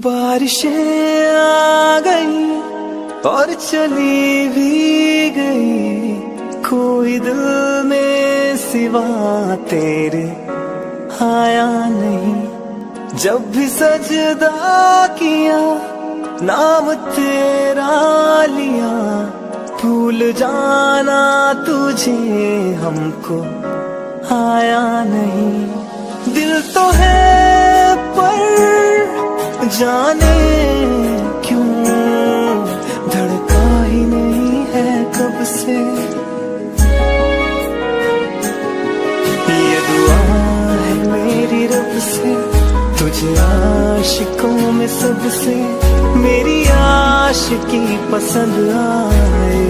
बारिशें आ गई और चली भी गई, कोई दिल में सिवा तेरे आया नहीं। जब भी सजदा किया नाम तेरा लिया, भूल जाना तुझे हमको आया नहीं। दिल तो है पर जाने क्यों धड़का ही नहीं है कब से। ये दुआ है मेरी रब से, तुझे आशिकों में सबसे मेरी आशिकी पसंद आए,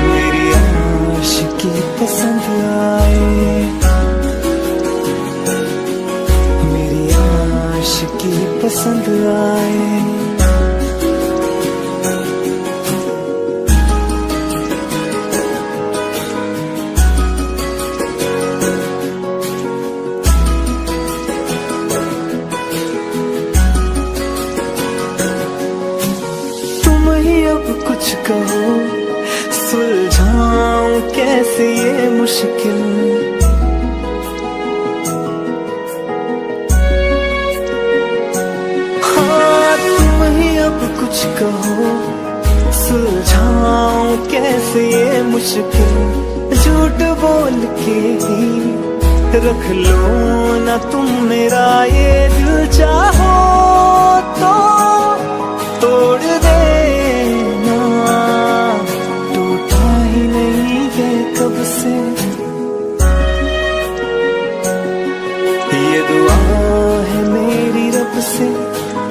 मेरी आशिकी पसंद आए, मेरी आशिकी पसंद आए। कुछ कहो सुलझाऊं कैसे ये मुश्किल, हाँ तुम ही अब कुछ कहो सुलझाऊं कैसे ये मुश्किल। झूठ बोल के ही रख लो ना तुम मेरा ये दिल, चाहो तो तोड़ दे कब से। ये दुआ है मेरी रब से,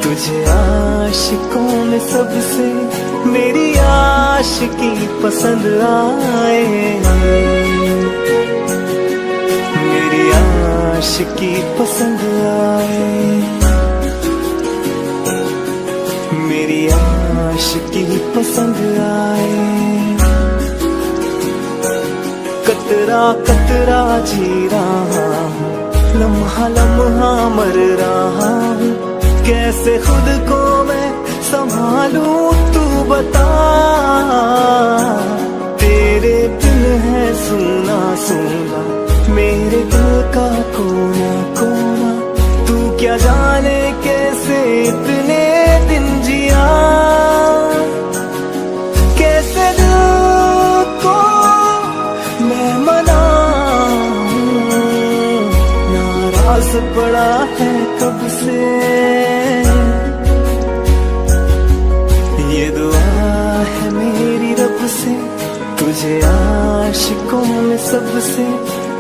तुझे आशिकों में सबसे मेरी आशिकी पसंद आए, मेरी आशिकी पसंद आए, मेरी आशिकी पसंद आए। कतरा कतरा जी रहा हूँ, लम्हा लम्हा मर रहा हूँ, कैसे खुद को मैं संभालूं तू बता। तेरे दिल है सुना सुना मेरे दिल का कोना कोना, तू क्या जाने कैसे इतने दिन जिया, कैसे दिल को मैं मनाऊं, नाराज पड़ा है कब से। ये दुआ है मेरी रब से, तुझे आशिकों में सबसे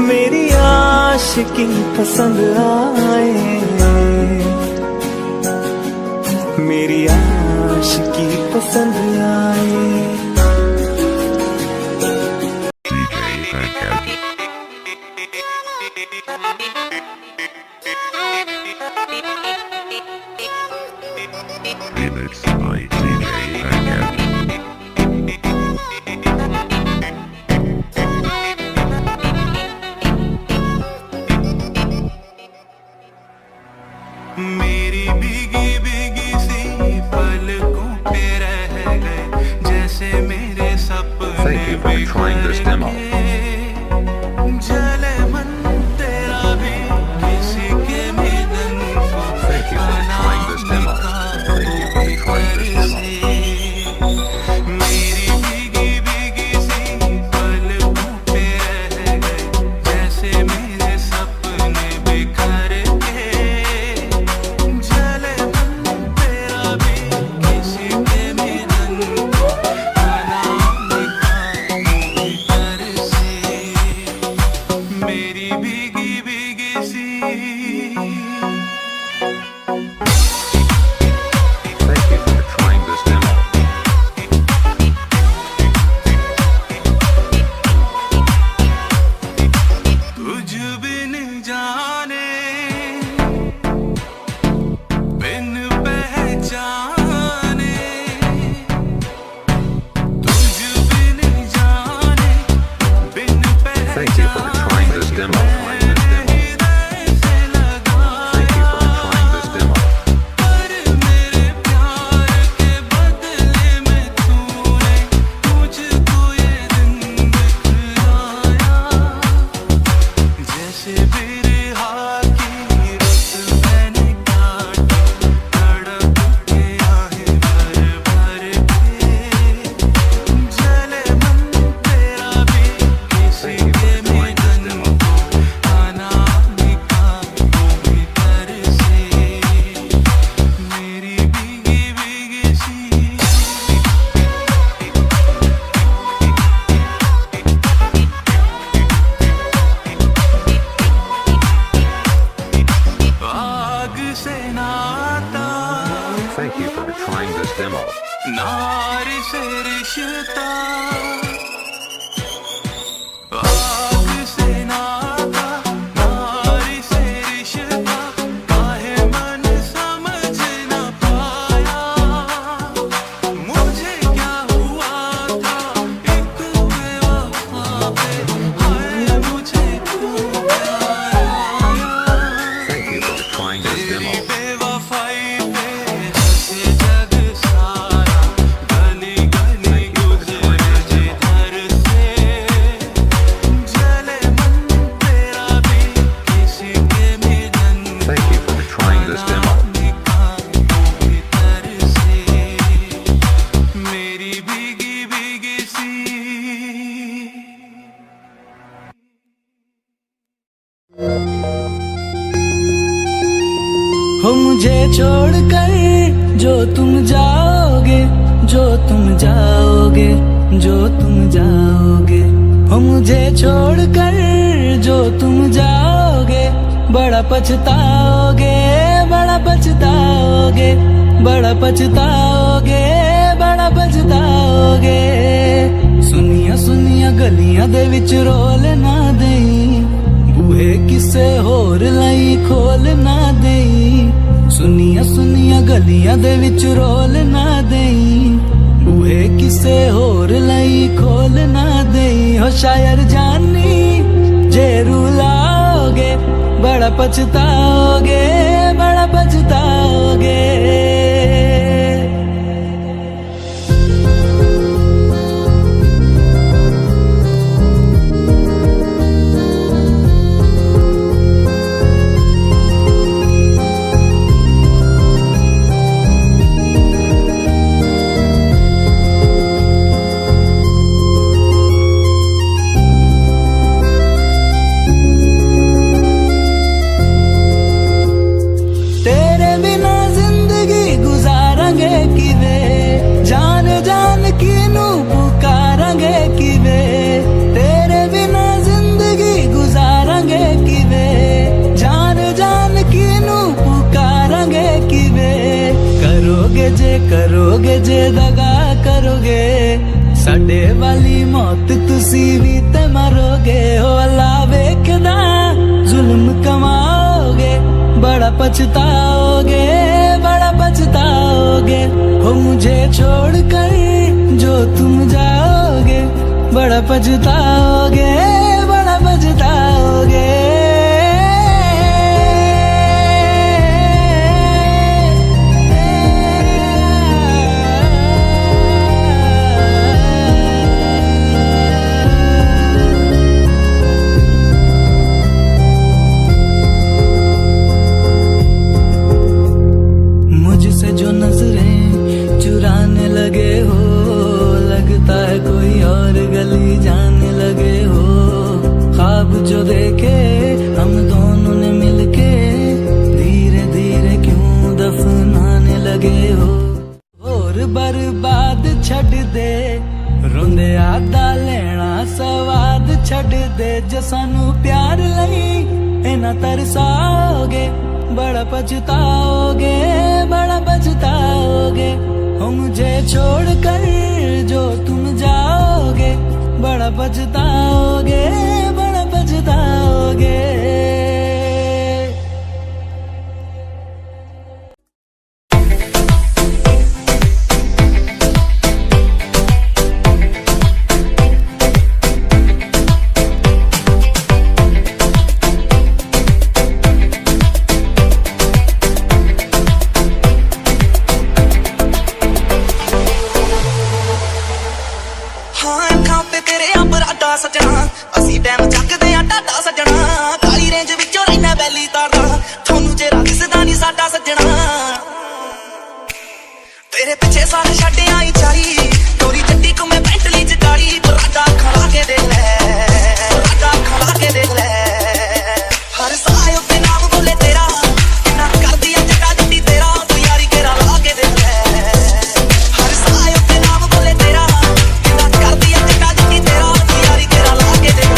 मेरी आशिकी पसंद आए, मेरी आशिकी पसंद आए। मेरी भीगी भीगी सी पलकों पे रह गए, जैसे मेरे सपने बिखर गए। जले मन तेरा भी किसी के मिलन को आना से। मेरी भीगी भीगी सी पलकों पे रह गए, जैसे मेरे सपने बिखर गए। जले मन तेरा भी किसी के मिलन को आना से। मेरी भीगी भीगी सी तुझ बिन जाने बिन पहचाने, तुझ बिन जाने बिन पहचाने, हृदय से लगाया रिश्ता आग से नाता नारी से रिश्ता काहे मन समझ न पाया मुझे क्या हुआ था एक बेवफा पे हाय मुझे क्यों प्यार आया तेरी बेवफाई पे हंसे जग सारा गली गली गुजरे जिधर से जले मन तेरा भी किसी के मिलन भीतर से मेरी भीगी भीगी सी हो मुझे छोड़कर जो तुम जाओगे, जो तुम जाओगे, जो तुम जाओगे, हो मुझे छोड़कर जो तुम जाओगे, बड़ा पछताओगे, बड़ा पछताओगे, बड़ा पछताओगे, बड़ा पछताओगे। सुनिया सुनिया गलियां दे विच रोल ना देई, बूहे किसे होर लई खोल ना देई। सुनिया सुनिया गलियां दे विच रोल ना देई, बूहे किसे होर लई खोल ना देई। हो शायर जानी जे रुलाओगे, बड़ा पछताओगे, बड़ा पछताओगे। तेरे बिना जिंदगी गुजारांगे किवे, जान जान किनू पुकारांगे किवे। तेरे बिना जिंदगी गुजारांगे किवे, जान जान किनू पुकारांगे किवे। करोगे जे दगा करोगे, साडे वाली मौत तुसी भी ते मरोगे। हो अल्लाह वेखदा जुल्म कमाओगे, बड़ा पछताओगे, बड़ा पछताओगे। हो मुझे छोड़कर जो तुम जाओगे, बड़ा पछताओगे, बड़ा पछताओगे। मुझसे जो नजरें चुराने लगे हो, लगता है कोई और गली जाने लगे हो। ख्वाब जो देखे हम दोनों ने मिलके, धीरे धीरे क्यों दफनाने लगे हो। और बर्बाद छड़ दे, रोंदे आदा लेना स्वाद छड़ दे। जो सानू प्यार लई इना तरसाओगे, बड़ा पछताओगे, बड़ा पछताओगे। हो मुझे छोड़कर जो तुम जाओगे, बड़ा पछताओगे, बड़ा पछताओगे। सजना असी टैम चकदे आ टाटा सजना, काली रेंज विचों रहना वैली तारदा, थोनू चेहरा दिसदा नहीं साडा सजना। तेरे पिछे सारे छड्ड आई चाली, गोरी चट्टी को मैं पेंटली च काली। पराठा खा के देख ले, पराठा खा के देख ले। हर साय उत्ते नाम बोले तेरा, किन्ना कर दिया जटा जट्टी तेरा। तू यारी केरा ला के देख ले, हर साय उत्ते नाम बोले तेरा, किन्ना कर दिया जटा जट्टी तेरा। तू यारी केरा ला के देख ले।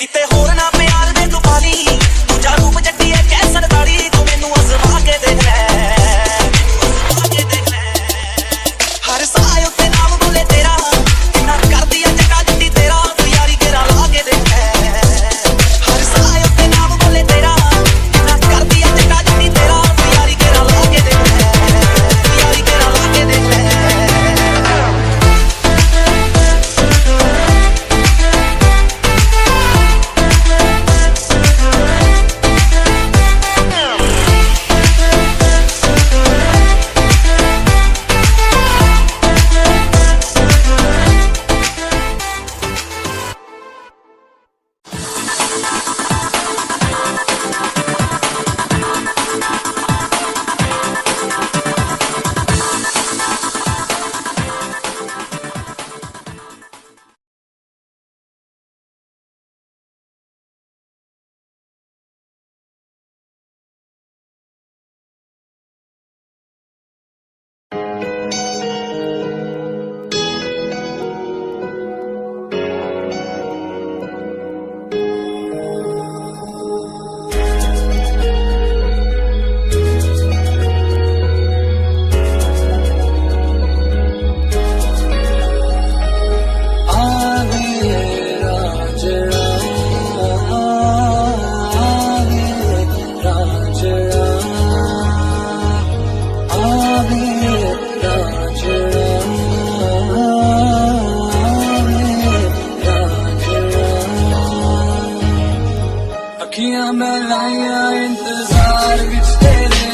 किते होर ना प्यार दे तू पाली दूजा रूप जट्टी है कैसर दाड़ी तू मैनू आजमा के देख ले हर साय उत्ते नाम बोले तेरा किन्ना कर दिया जट्टा जट्टी तेरा तू यारी केरा ला के देख ले हर साय उत्ते नाम बोले तेरा किन्ना कर दिया जट्टा जट्टी तेरा तू यारी केरा ला के देख ले यारी केरा ला के देख ले अखियां मैं लाया इंतजार विच तेरे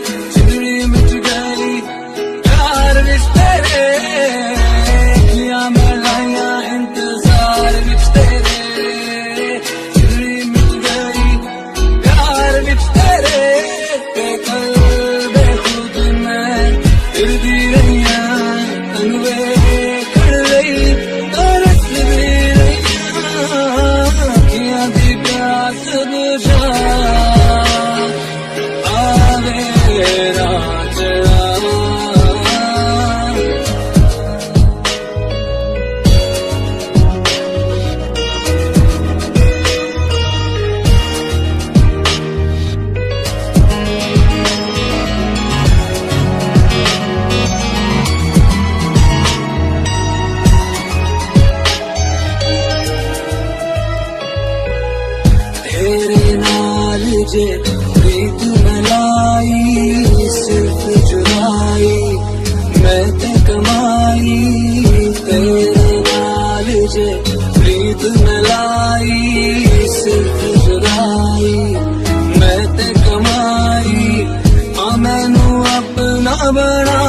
जिंदड़ी मिट गई प्यार विच तेरे अखियां मैं लाया इंतजार विच तेरे जिंदड़ी मिट गई प्यार विच तेरे बेकल बेखुद मैं फिरदी रहिया तनु वेखण लई तरस भी रहिया अखियां दी प्यास बुझा आवे राजड़ा तेरे नाल जे प्रीत मलाई सिर्फ जुदाई मैं ते कमाई तेरे नाल जे प्रीत मलाई सिर्फ जुदाई मैं ते कमाई आ मैनू अपना बना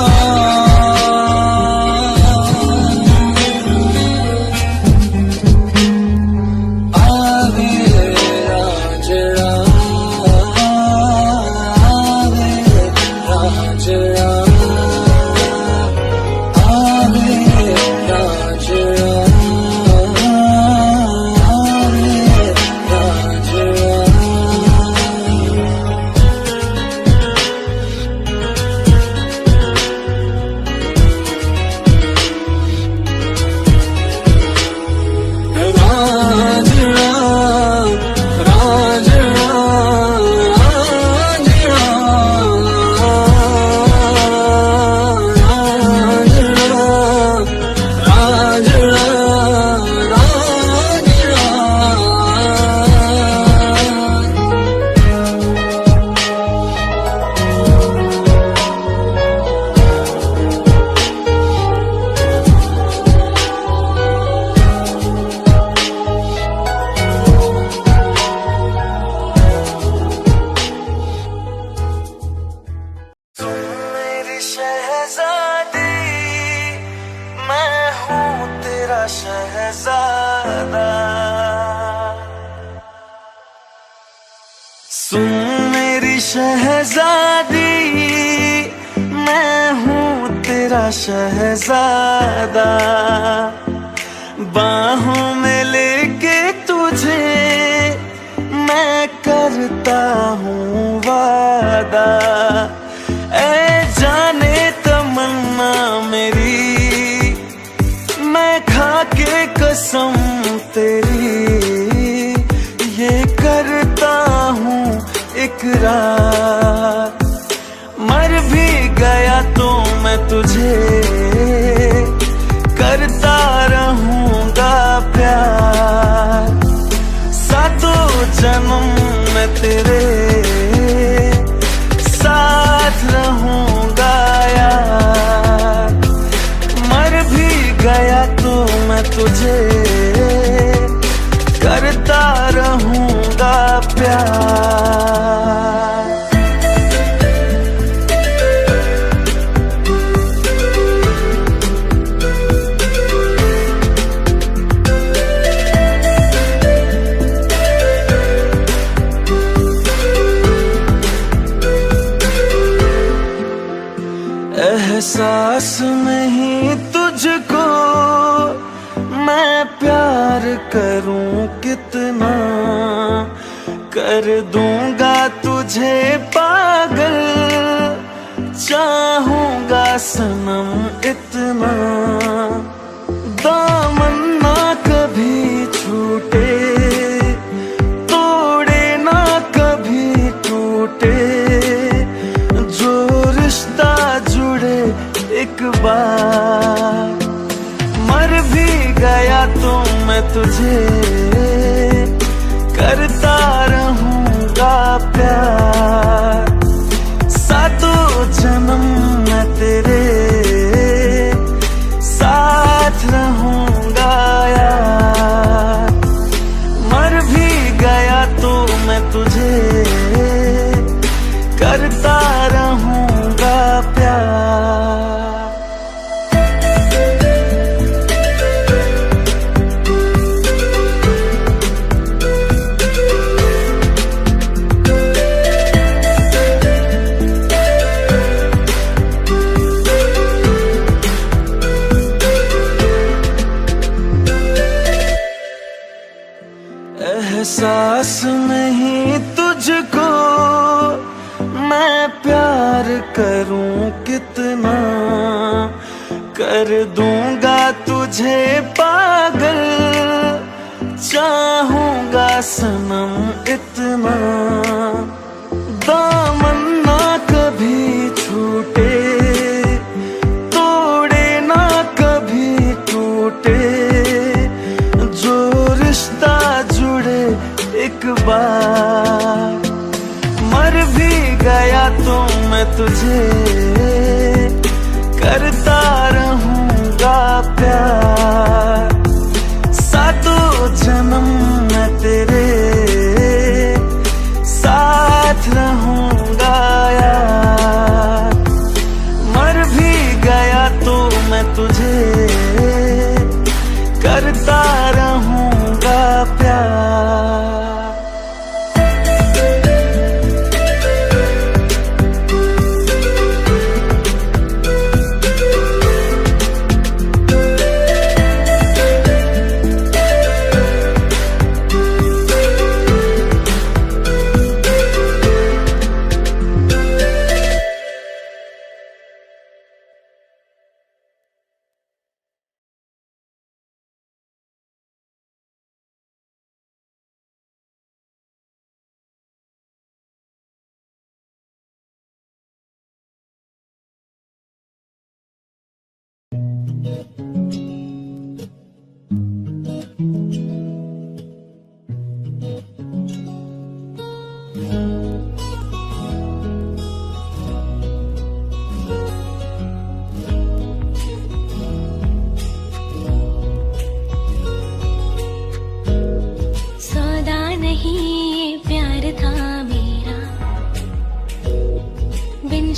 शहजादा सुन मेरी शहजादी मैं हूँ तेरा शहजादा बाहों में लेके तुझे मैं करता हूँ वादा ऐ जाने तमन्ना मेरी मैं खा के कसम तेरी तुझे करता रहूंगा प्यार, सातों जन्म में तेरे साथ रहूंगा यार। मर भी गया तो मैं तुझे करता रहूंगा प्यार। एहसास नहीं तुझको मैं प्यार करूं कितना, कर दूंगा तुझे पागल, चाहूंगा सनम इतना। दामन ना कभी छूटे, तोड़े ना कभी टूटे, जो रिश्ता जुड़े एक बार। मर भी गया तो मैं तुझे करता रहूंगा प्यार, सातों जन्म मैं तेरे साथ रहूंगा यार। मर भी गया तो मैं तुझे करता रहूंगा प्यार। एहसास नहीं तुझको मैं प्यार करूं कितना, कर दूंगा तुझे पागल, चाहूंगा सनम इतना। दामन ना कभी छूटे, तोड़े ना कभी टूटे, जो रिश्ता जुड़े एक बार। मर भी गया तो मैं तुझे करता रहूंगा प्यार, सातों जन्म मैं तेरे साथ रहूंगा यार। मर भी गया तो मैं तुझे करता रहूंगा प्यार।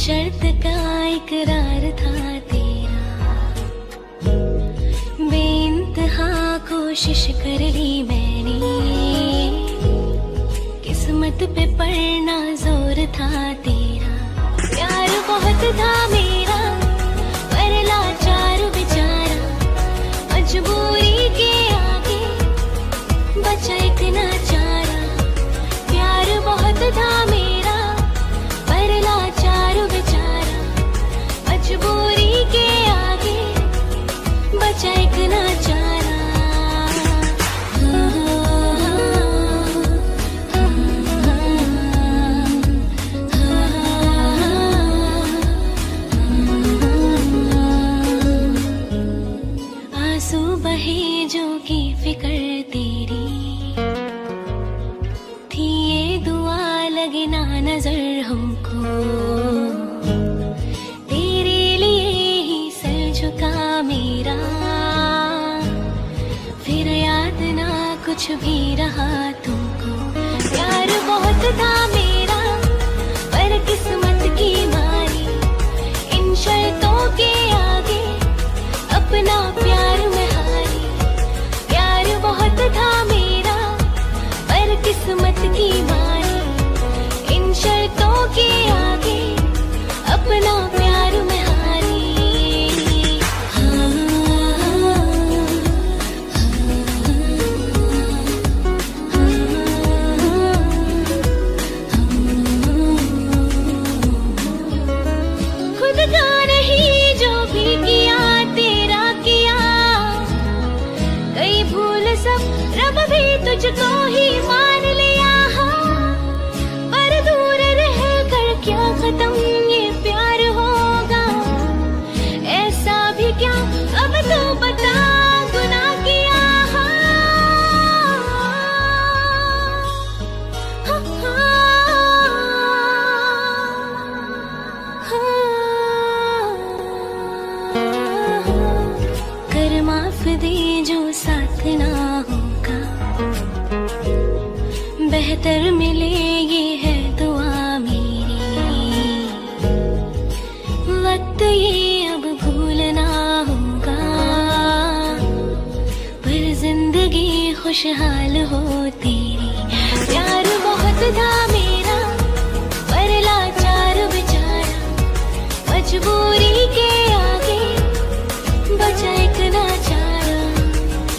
शर्त का इकरार था तेरा, बेइंतहा कोशिश कर ली मैंने, किस्मत पे पड़ना जोर था तेरा। प्यार बहुत था मेरा पर लाचार बेचारा, मजबूरी के आगे बचा एक नाचारा। प्यार बहुत था मेरा पर लाचार बेचारा, मजबूरी के आगे बचा एक नाचारा। भी रहा तुमको। प्यार बहुत था मेरा पर किस्मत की मारी, इन शर्तों के आगे अपना प्यार में हारी। प्यार बहुत था मेरा पर किस्मत की मारी, इन शर्तों के आगे अपना प्यार में हारी। खुद का नहीं जो भी किया तेरा किया, कई भूल सब रब भी तुझको ही मान लिया। पर दूर रह कर क्या खत्म ये प्यार होगा, ऐसा भी क्या अब तो बता गुनाह किया। कर माफ दे जो साथ ना होगा, बेहतर मिले ये है दुआ मेरी। वक्त ये अब भूलना होगा, पर जिंदगी खुशहाल हो तेरी। प्यार बहुत था मेरा पर लाचार बेचारा, मजबूरी के आगे बचा एक नाचारा।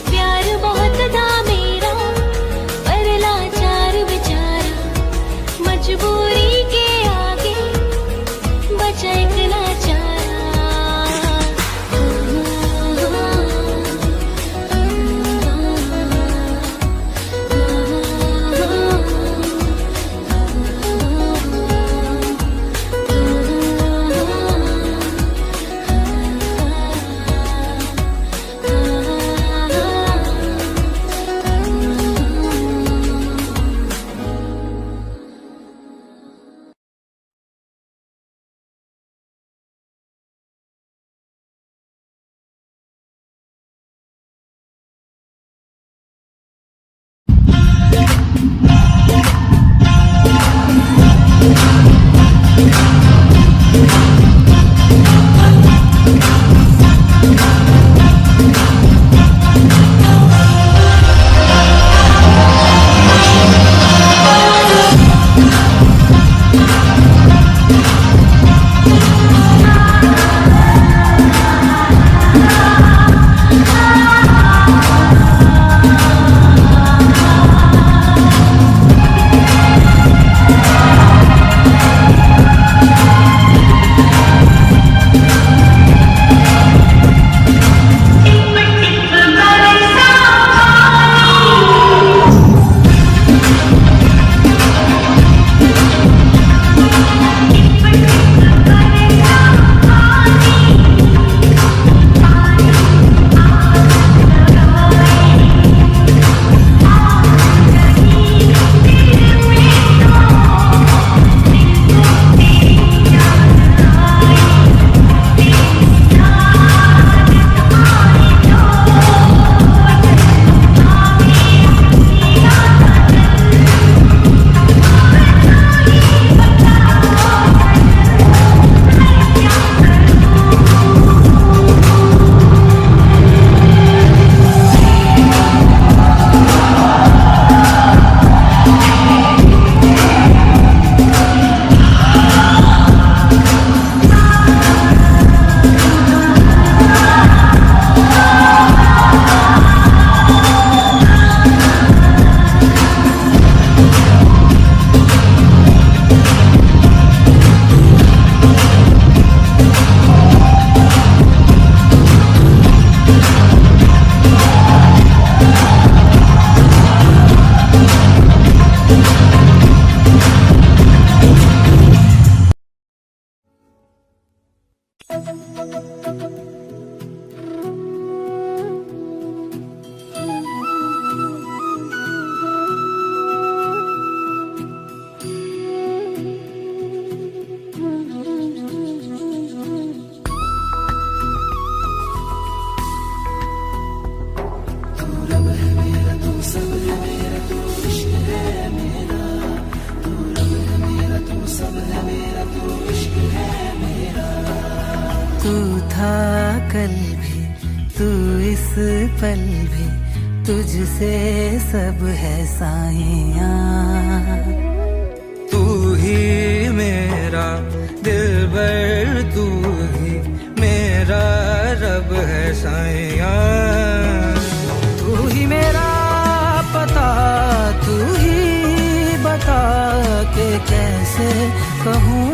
प्यार बहुत था मेरा पर लाचार बेचारा, मजबूरी के आगे बचा एक नाचारा। था कल भी तू इस पल भी, तुझसे सब है साइयां। तू ही मेरा दिलबर, तू ही मेरा रब है साइयां। तू ही मेरा पता, तू ही बता के कैसे कहूँ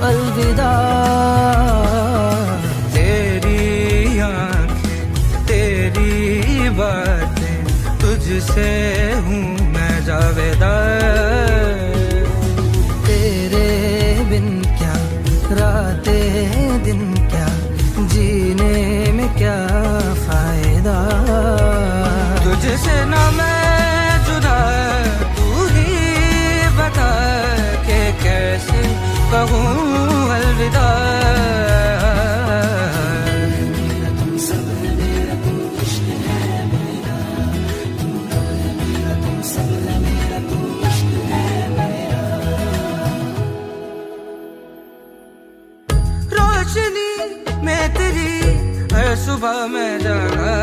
अलविदा। तेरी आँखें, तेरी बातें, तुझसे हूँ मैं जावेदा। तेरे बिन क्या रातें दिन, क्या जीने में क्या फायदा। तुझसे ना मैं जुदा, तू ही बता के कैसे कहूँ अलविदा। रोशनी में तेरी हर सुबह मैं जागा,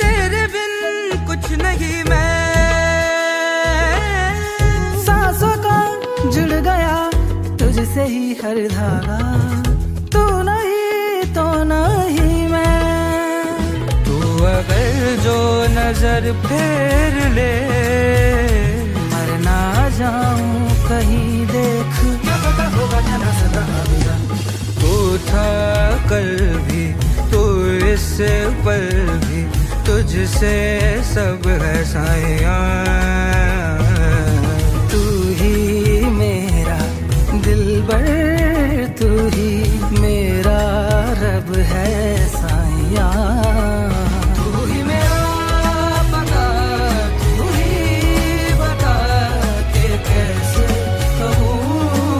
तेरे बिन कुछ नहीं मैं। सांसों का जुड़ गया तुझसे ही हर धागा, तू नहीं तो नहीं मैं। तू अगर जो नजर फेर ले, मर ना जाऊं कहीं देख। तू था कल भी, तू इस पल भी, तुझसे सब है साइयां। तू ही मेरा दिलबर, तू ही मेरा रब है साइयां। तू ही मेरा पता, तू ही बता के कैसे कहूँ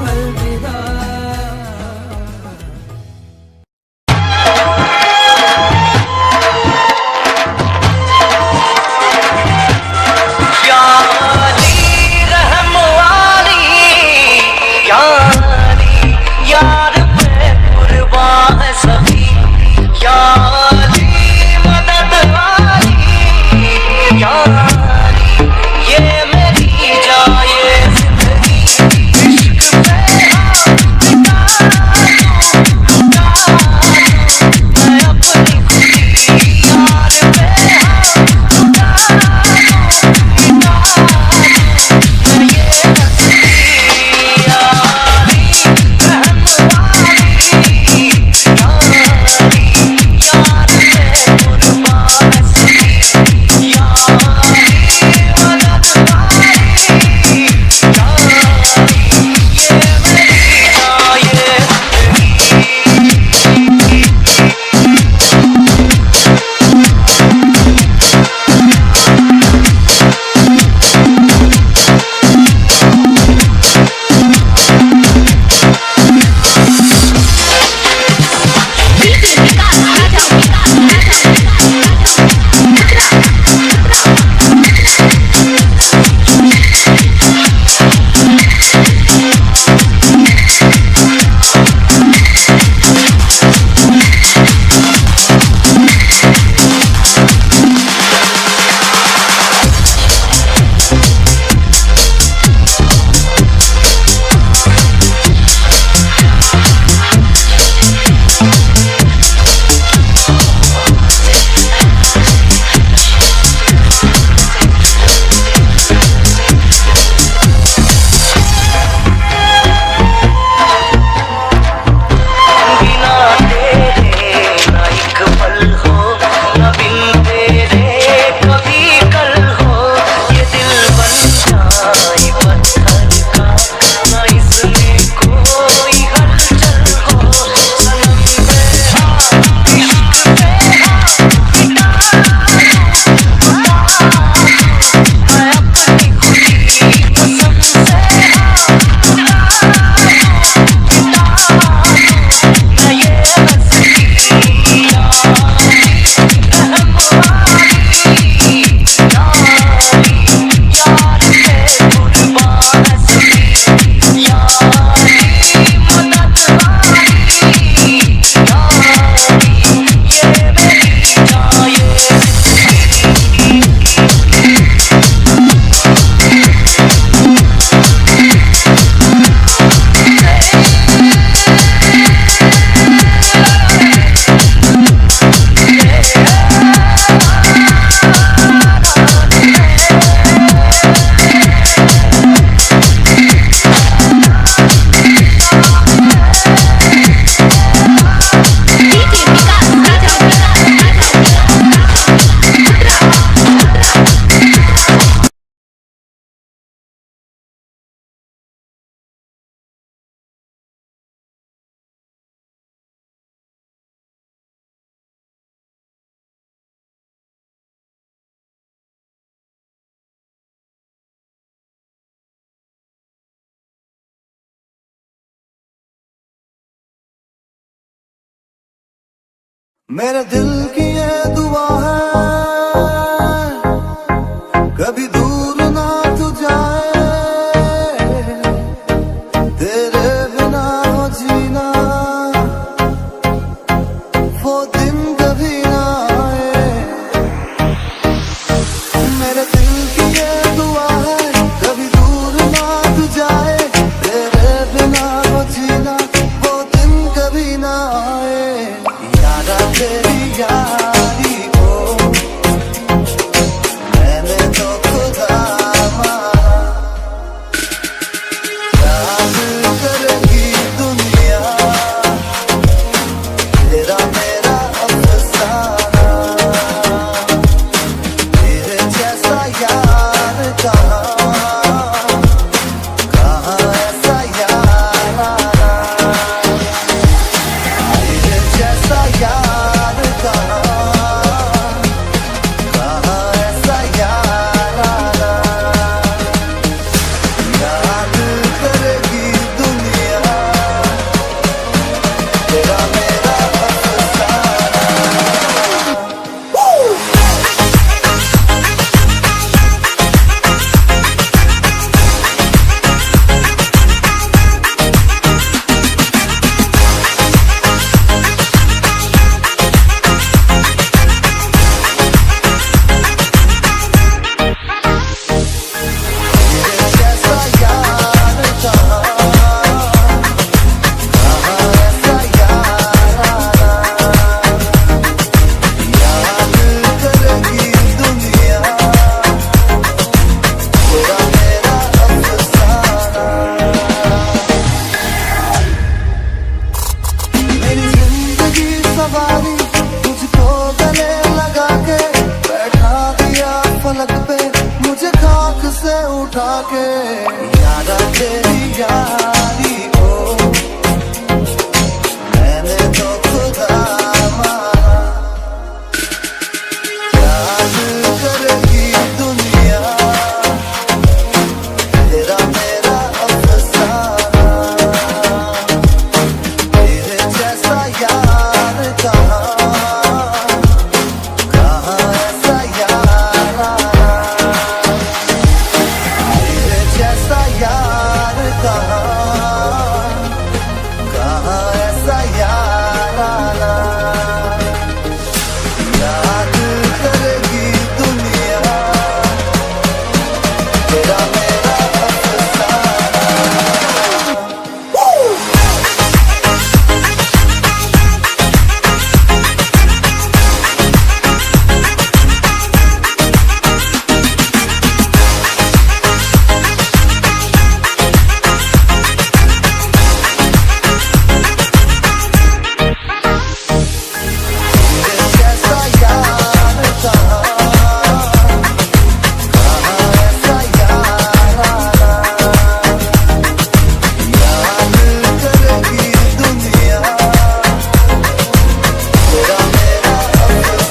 अलविदा। Yeah. मेरे दिल की ये दुआ है कभी दूर ना तू जाए, तेरे बिना हो जीना वो दिन कभी ना आए। मेरे दिल की ये दुआ है कभी दूर ना तू जाए, तेरे बिना हो जीना वो दिन कभी ना आए। यारा तेरी यारी को मैंने तो खुदा माना, याद करेगी दुनिया तेरा मेरा अफसाना। तेरे जैसा यार कहाँ ऐसा यार आना, तेरे जैसा यार कहाँ ऐसा यार आना। याद करेगी दुनिया तेरा मेरा अफसाना। तेरे जैसा यार कहाँ ऐसा यार आना। याद करेगी दुनिया तेरा मेरा अफसाना। मेरी जिंदगी सवारी तुझको गले लगा के, बैठा दिया फलक पे मुझे खाक से उठा के। यारा तेरी यारी को मैंने तो खुदा माना, याद करेगी दुनिया तेरा मेरा अफसाना। तेरे जैसा यार कहाँ ऐसा यार आना। तेरे जैसा यार कहाँ ऐसा यार आना। याद करेगी दुनिया तेरा मेरा अफसाना। तेरे जैसा यार कहाँ ऐसा यार आना। याद करेगी दुनिया तेरा मेरा अफसाना।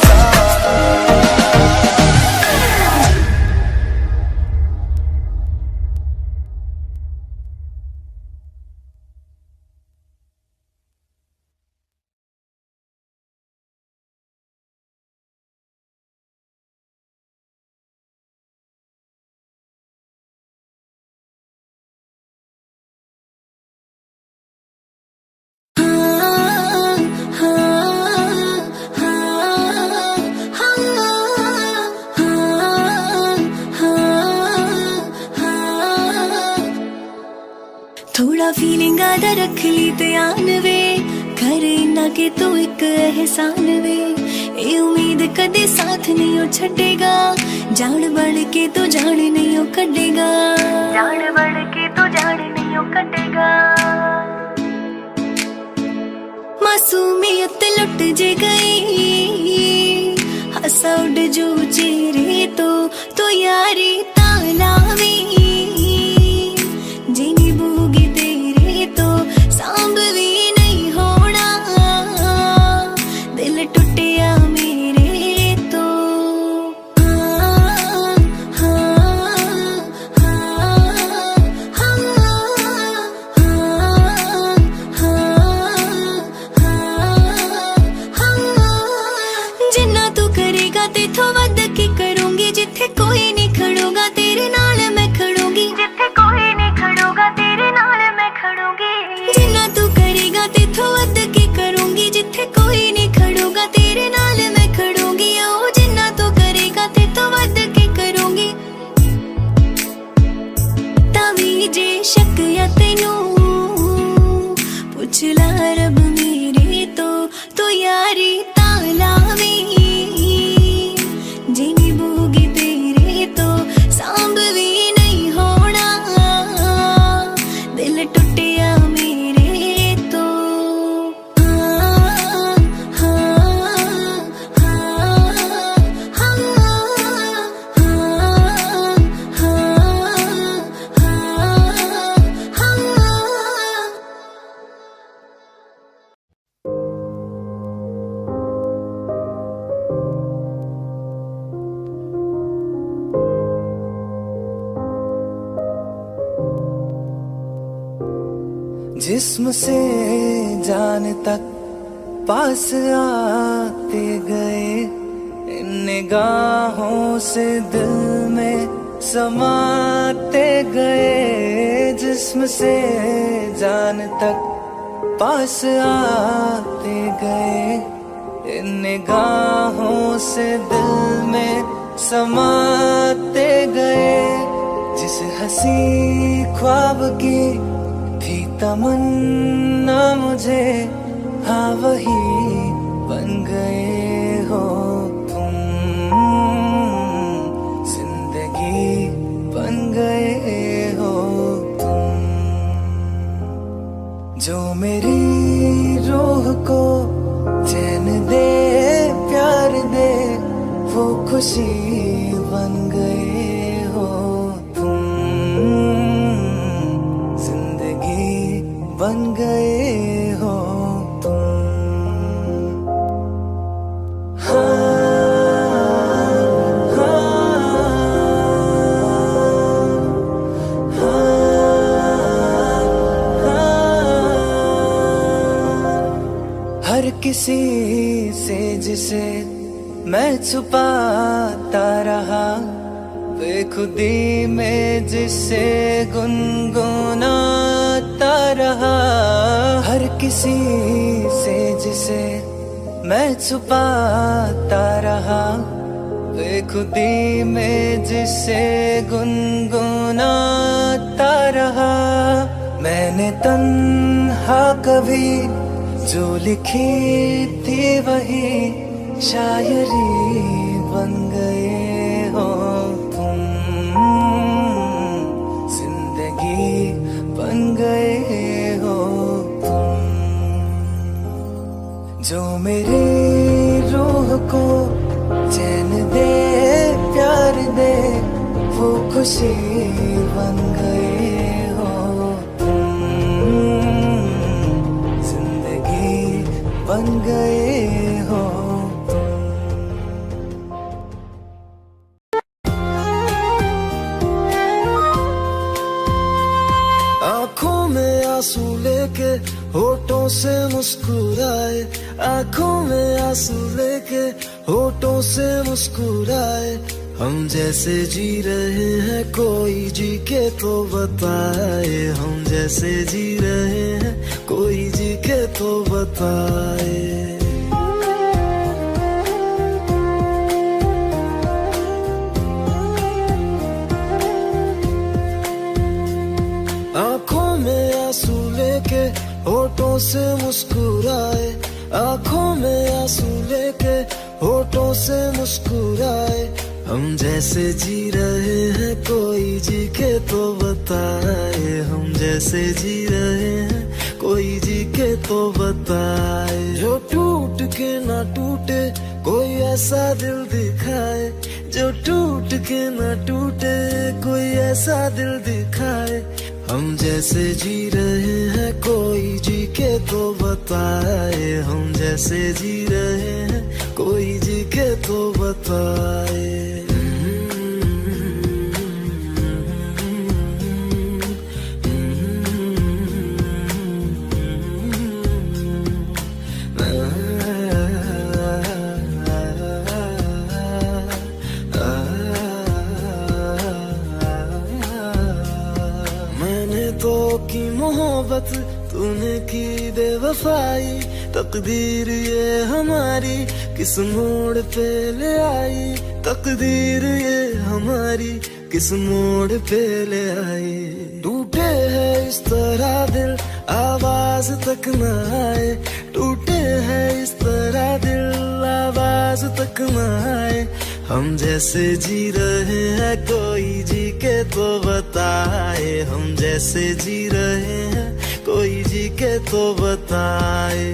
थोड़ा फीलिंग आदा रख ली ध्यान वे, करे ना के तू एक एहसान वे। ए उम्मीद कदे साथ नहीं छड़ेगा, जान बढ़ के तो जान नहीं कटेगा, जान बढ़ के तो जान नहीं कटेगा। मासूमियत लुट जे गई, हंसा उड़ जो चेहरे तो यारी तालावी। जिनी बूगी तेरे तो सांभ भी नहीं होना, दिल टूटिया मेरे तो। जे शक या तेनू पुछ ला रब मेरे तो यारी तालावी जिनी बूगी तेरे तो सांभ भी नहीं होना दिल टुटिया मेरे तो जिस्म से जान तक पास आते गए, इन निगाहों से दिल में समाते गए। जिस्म से जान तक पास आते गए, इन निगाहों से दिल में समाते गए। जिस हंसी ख्वाब की थी तमन्ना मुझे, हाँ वही बन गए हो तुम। जिंदगी बन गए हो तुम। जो मेरी रूह को चैन दे प्यार दे, वो खुशी बन गए हो तुम। बन गए हो तुम। हर किसी से जिसे मैं छुपाता रहा, बेखुदी में जिसे गुनगुनाता रहा। हर किसी से जिसे मैं छुपाता रहा, बेखुदी में जिसे गुनगुनाता रहा। मैंने तन्हा कभी जो लिखी थी वही शायरी बन गए हो तुम। जिंदगी बन गए हो तुम। जो मेरी रूह को चैन दे प्यार दे, वो खुशी बन गए हो तुम। जिंदगी बन गए हो। आँखों में आंसू लेके होठों से मुस्कुराए, आँखों में आंसू लेके होठों से मुस्कुराए। हम जैसे जी रहे हैं कोई जी के तो बताए, हम जैसे जी रहे हैं कोई जी के तो बताए। आँखों में आंसू लेके होठों से मुस्कुराए, आँखों में आंसू लेके होठों से मुस्कुराए। हम जैसे जी रहे हैं कोई जी के तो बताए, हम जैसे जी रहे हैं कोई जी के तो बताए। जो टूट के ना टूटे कोई ऐसा दिल दिखाए, जो टूट के ना टूटे कोई ऐसा दिल दिखाए। हम जैसे जी रहे हैं कोई जी के तो बताए, हम जैसे जी रहे हैं कोई जी के तो बताए। मोहब्बत तूने की बेवफाई, तकदीर ये हमारी किस मोड़ पे ले आई, तकदीर ये हमारी किस मोड़ पे ले आई। टूटे तक न आए, टूटे हैं इस तरह दिल आवाज तक न आए। हम जैसे जी रहे हैं कोई जी के तो बताए, हम जैसे जी रहे हैं कोई जी के तो बताए।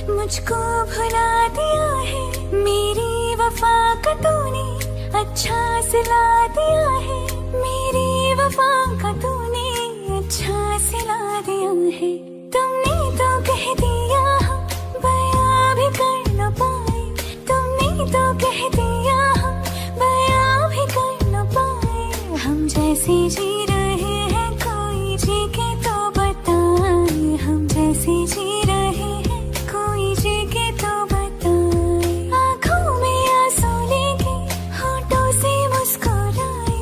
मुझको भुला दिया है, मेरी वफा का तूने अच्छा सिला दिया है, मेरी वफा का तूने अच्छा सिला दिया है। तुमने तो कह दिया हम बयां भी कर न पाए, तुमने तो कह दिया हम बयां भी कर न पाए। हम जैसे जी रहे हैं कोई जी के तो बताए, हम जैसे जी रहे हैं कोई जी के तो बताए। आँखों में आंसू लेके होठों से मुस्कुराए,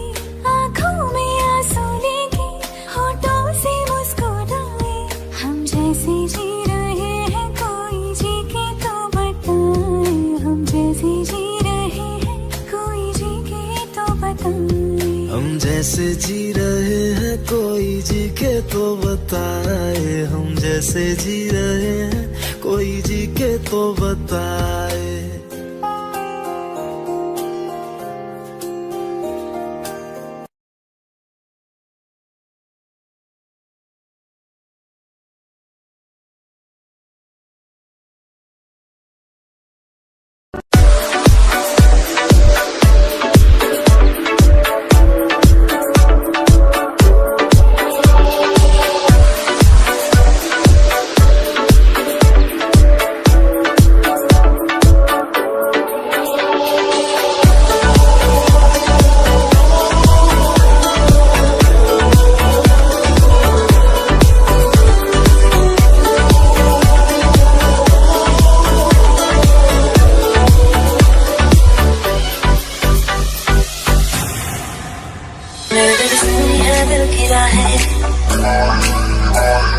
आँखों में आंसू लेके होठों से मुस्कुराए। हम जैसे जी रहे हैं कोई जी के तो बताए, हम जैसे जी रहे हैं कोई जी के तो बताए। हम जैसे जी रहे हैं कोई जी के तो बताए, हम जैसे जी रहे हैं कोई जी के तो बताए।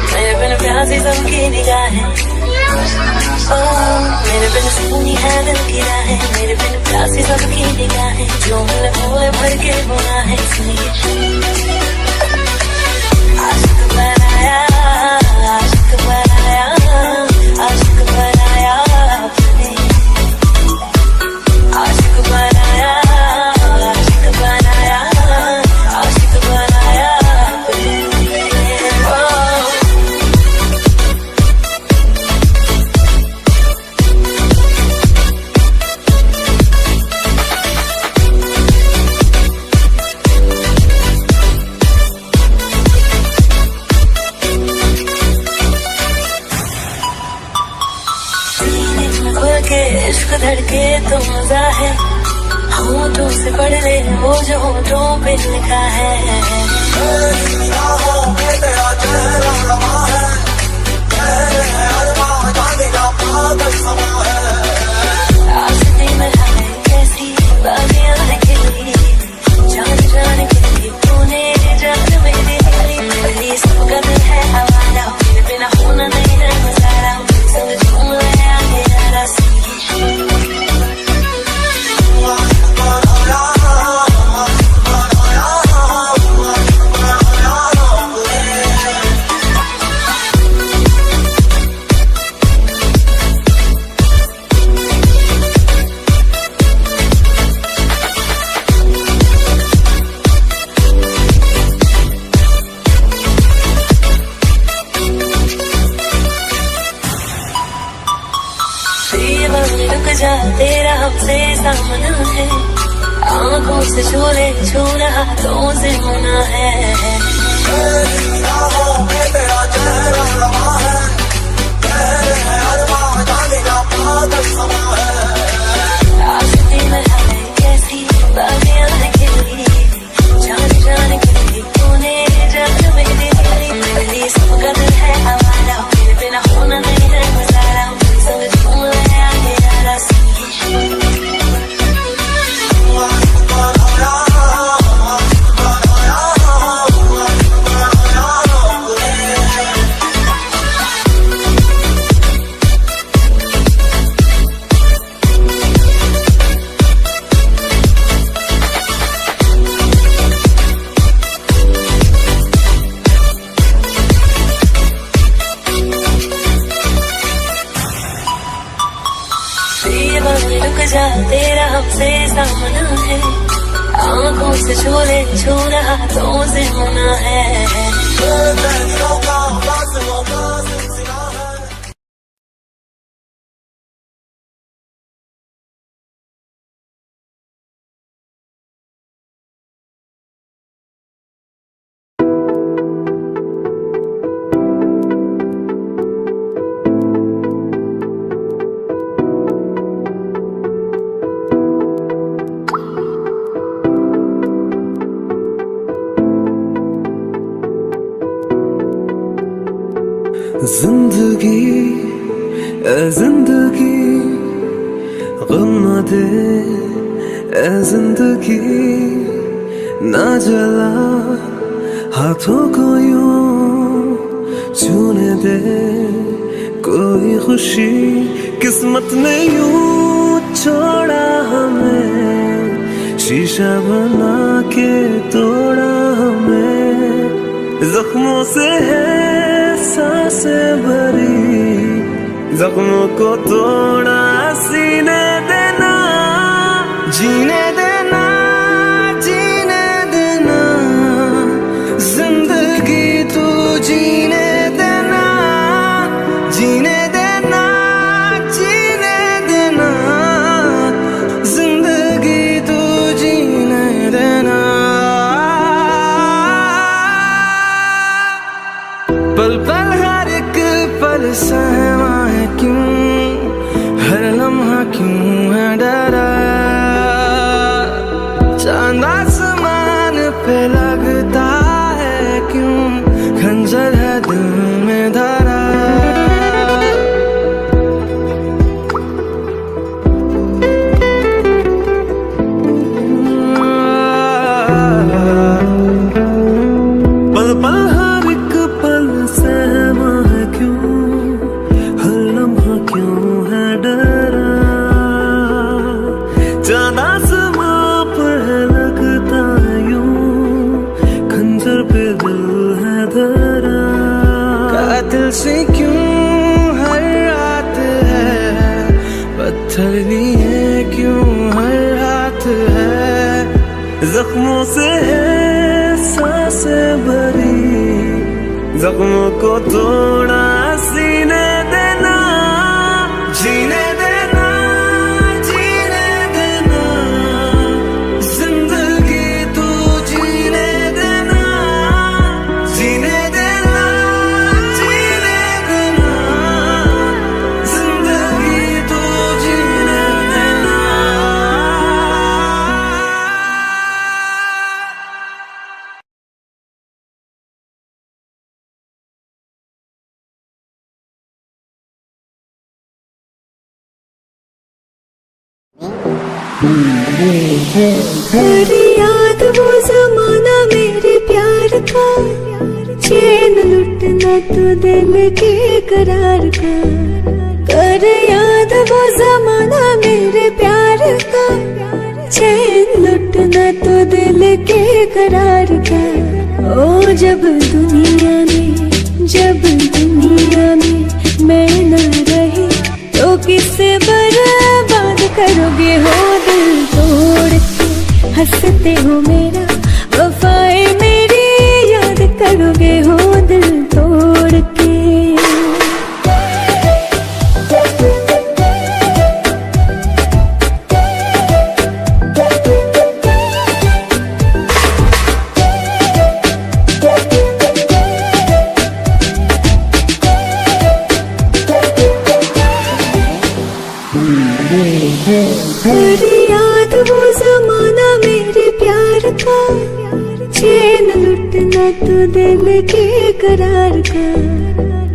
मेरे बिन प्यासी सबकी निगाहें, मेरे बिन सुनी है दिल की राहें, मेरे बिन प्यासी सबकी निगाहें। जो मिले भोले भर के गुनाहें, सुनिए आशिक बनाया, आशिक बनाया, आशिक बनाया आपने, आशिक बनाया, आशिक बनाया, आशिक बनाया आपने। इश्क धड़के तो मजा है, होठों से पढ़ ले वो जो होठों पे लिखा है। आसमां में हमें कैसी बातियां खिली, जान जान के लिए तूने जान मेरी मेरी सबका दिल है हवाला, मेरे बिना होना नहीं है गुजारा। संग झूम ले आगे यारा रुक जा, तेरा हमसे सामना है, आंखों से छूले छू रहा तो से होना है। आसमां में हमें कैसी बातियां खिली, जान जान के लिए तूने जान मेरी मेरी सबका दिल है हवाला, मेरे बिना होना नहीं है गुजारा। संग झूम ले आगे यारा रुक जा तेरा हमसे सामना है, आंखों से छोले छोड़ा हाथों से होना है। जिंदगी ए जिंदगी गम न दे ए जिंदगी, ना जला हाथों को यूं छूने दे कोई खुशी, किस्मत ने यूं छोड़ा हमें, शीशा बना के तोड़ा हमें, जख्मों से है सांसें भरी, जख्मों को तोड़ा सीने देना, जीने देना, जीने देना, जिंदगी तू जीने देना, जीने देना, जीने देना, जिंदगी तू जीने देना। पल पल हर एक पल सहमा है क्यों, हर लम्हा क्यों है डरा, चांद आसमान पे लगता है क्यों, खंजर है दिल में धरा। पल पल हर एक पल सहमा है क्यों, हर लम्हा क्यों है डरा, चांद आसमां पर है लगता यूं, खंजर पे दिल है धरा। कातिल से क्यों हर रात है, पत्थर लिए क्यों हर हाथ है, जख्मों से है सांसें भरी, जख्मों को तोड़ा सीने देना, जीने देना, जीने देना, जिंदगी तू जीने देना, जीने देना, जीने देना, जिंदगी तू जीने देना। कर याद वो जमाना मेरे प्यार का, चैन लुटना तो दिल के करार का। कर याद वो जमाना मेरे प्यार का, चैन लुटना तो दिल के करार का। ओ जब दुनिया में मैं न रही, तो किससे बर्बाद करोगे हो दिल तोड़ के, हंसते हो मेरा वफाए मेरी याद करोगे हो दिल तोड़ के। कर याद वो जमाना मेरे प्यार का, चैन लुटना तो दिल के करार का।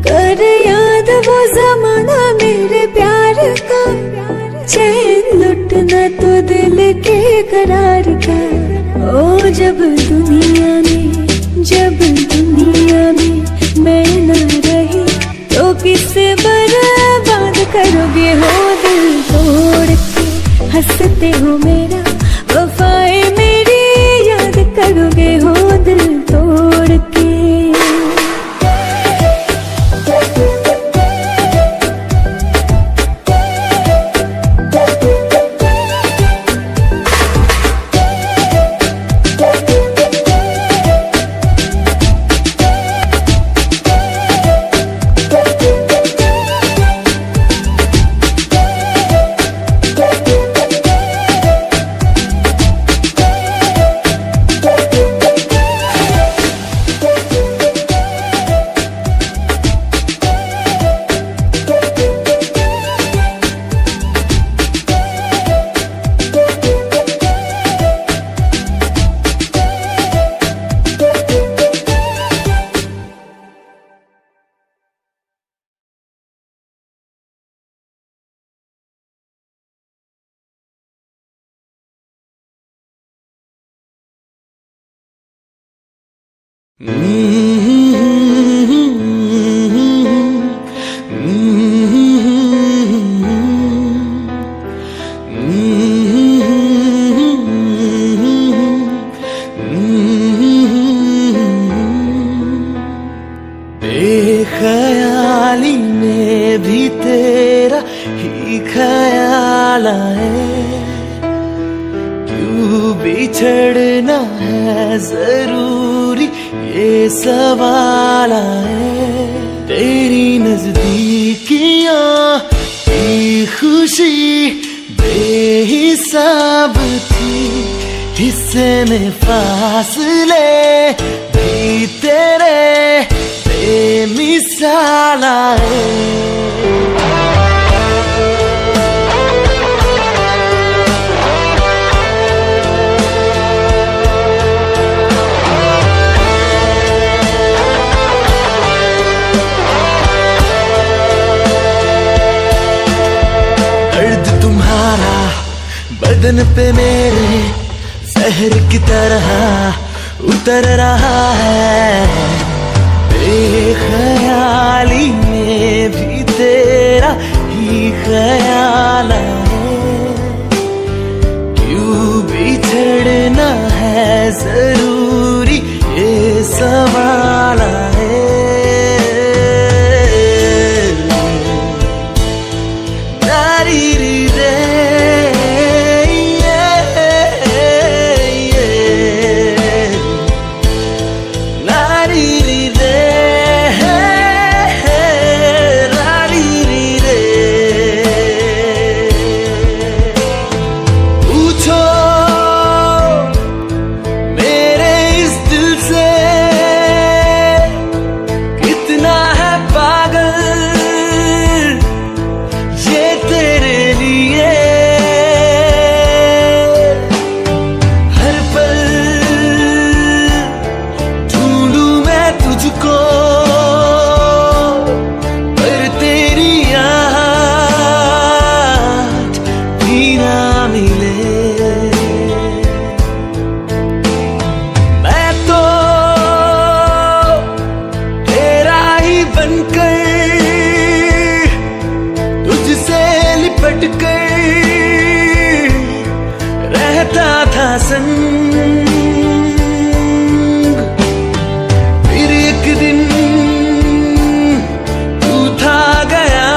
कर याद वो जमाना मेरे प्यार का, चैन लुटना तो दिल के करार का। ओ जब दुनिया में मैं न रही, तो किससे बर्बाद करोगे हो दिल तोड़ के, हंसते हो मेरा वफाए मेरी याद करोगे हो दिल तोड़ के। बेख्याली में भी तेरा ही ख्याल आए, क्यों बिछड़ना है जरूरी ये सवाल आए। तेरी नजदीकियां की खुशी बेहिसाब थी, हिस्से में फासले भी तेरे बेमिसाल आए। बदन पे मेरे जहर की तरह उतर रहा है, बेख्याली में भी तेरा ही ख्याल है, क्यों बिछड़ना है जरूरी ये सवाल है। रहता था संग, फिर एक दिन तू था गया,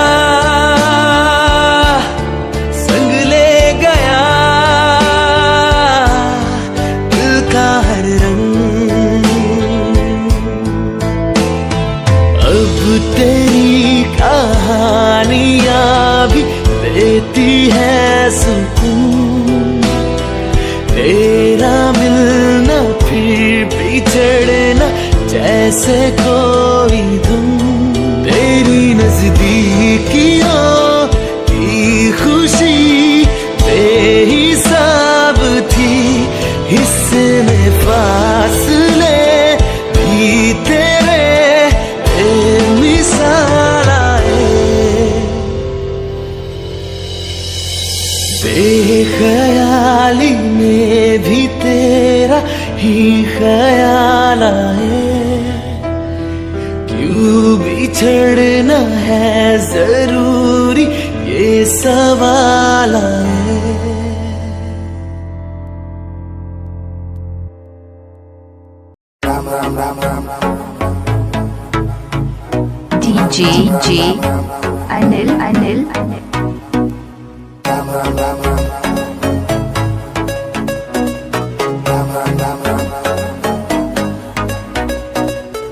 संग ले गया दिल का हर रंग। अब तेरी कहानियां भी देती है सुकून, तेरा मिलना फिर बिछड़ना जैसे कोई धुन। तेरी नजदीकियों की खुशी बेहिसाब थी, हिस्से में फासले भी तेरे बेमिसाल आए। बेख्याली में भी तेरा ही ख्याल आए, क्यों बिछड़ना है जरूरी ये सवाल आए। DJ Anil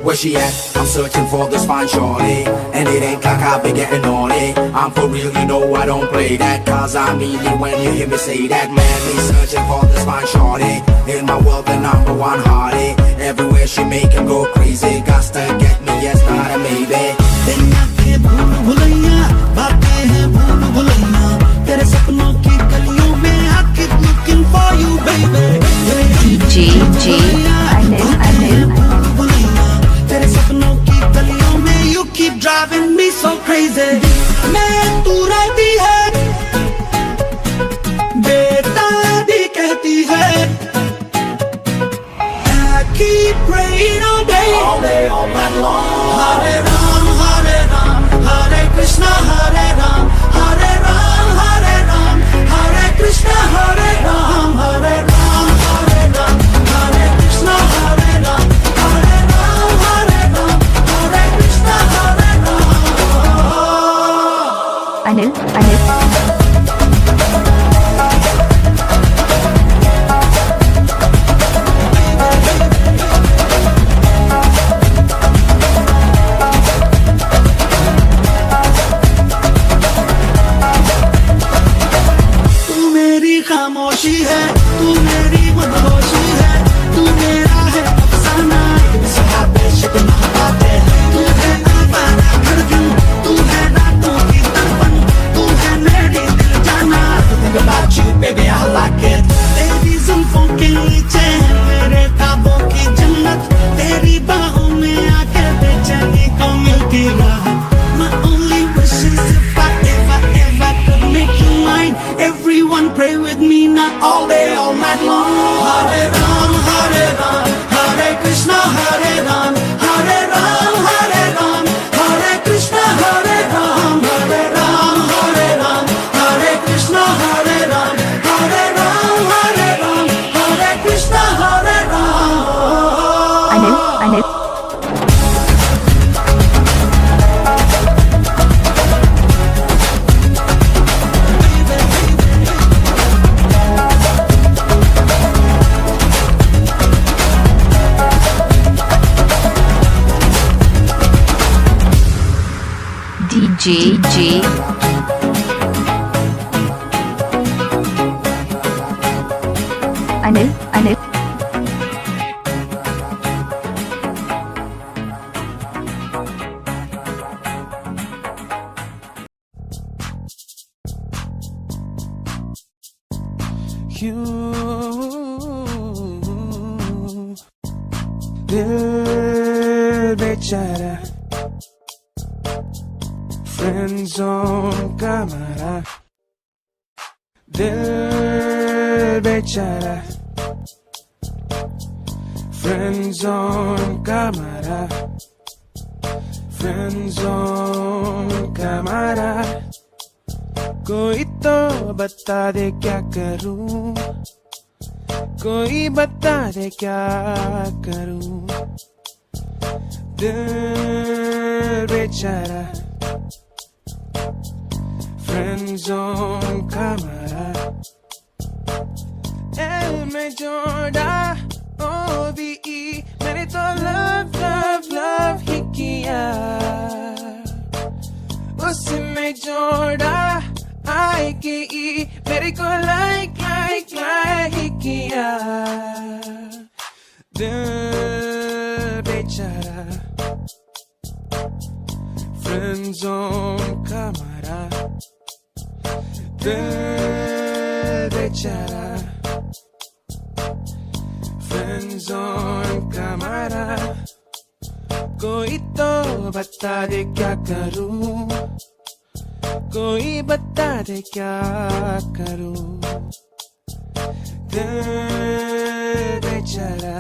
Where she at? I'm searching for this fine shorty, and it ain't like I've been getting on it. I'm for real, you know I don't play that, cause I mean it when you hear me say that. Madly searching for this fine shorty, in my world the number one hottie. Everywhere she make him go crazy, got to get me, yes, not a maybe. बातें हैं भूल भुलैया, तेरे सपनों की गलियों में I keep looking for you baby. DJ Anil तेरे सपनों की गलियों में you keep driving me so crazy. मैं तू रहती है, बेतादी कहती है, I keep praying all day खामोशी है, तू मेरी मदहोशी है, तू मेरा है अफसाना, बेशक महाबाते हैं। तू है आवारा धड़कन, तू है रातों की तड़पन, तू है मेरी दिल जाना। Think about you baby I like it। तेरी जुल्फों के नीचे है मेरे ख्वाबों की जन्नत, तेरी बाहों में आके बेचैनी को मिलती राहत। My only wish is if I ever could make you mine। Everyone pray with me not all day all night long। Hare Ram Hare Ram Hare Krishna Hare Ram Hare Ram Hare Ram Hare Krishna Hare Ram Hare Ram Hare Ram Hare Krishna Hare Ram Hare Ram Hare Ram Hare Krishna Hare Ram। Anil DJ Anil दिल बेचारा friend zone का मारा, दिल बेचारा friend zone का मारा, friend zone का मारा। कोई तो बता दे क्या करूं, कोई बता दे क्या करूं। दिल बेचारा फ्रेंड जोन का मारा, एल में जोड़ा OVE, मैंने तो लव लव लव ही किया। उसमें जोड़ा IKE, मेरे को लाइक लाइक लाइक ही किया। दिल बेचारा फ्रेंड जोन का मारा, दिल बेचारा फ्रेंड जोन का मारा। कोई तो बता दे क्या करूं, कोई बता दे क्या करूं। दिल बेचारा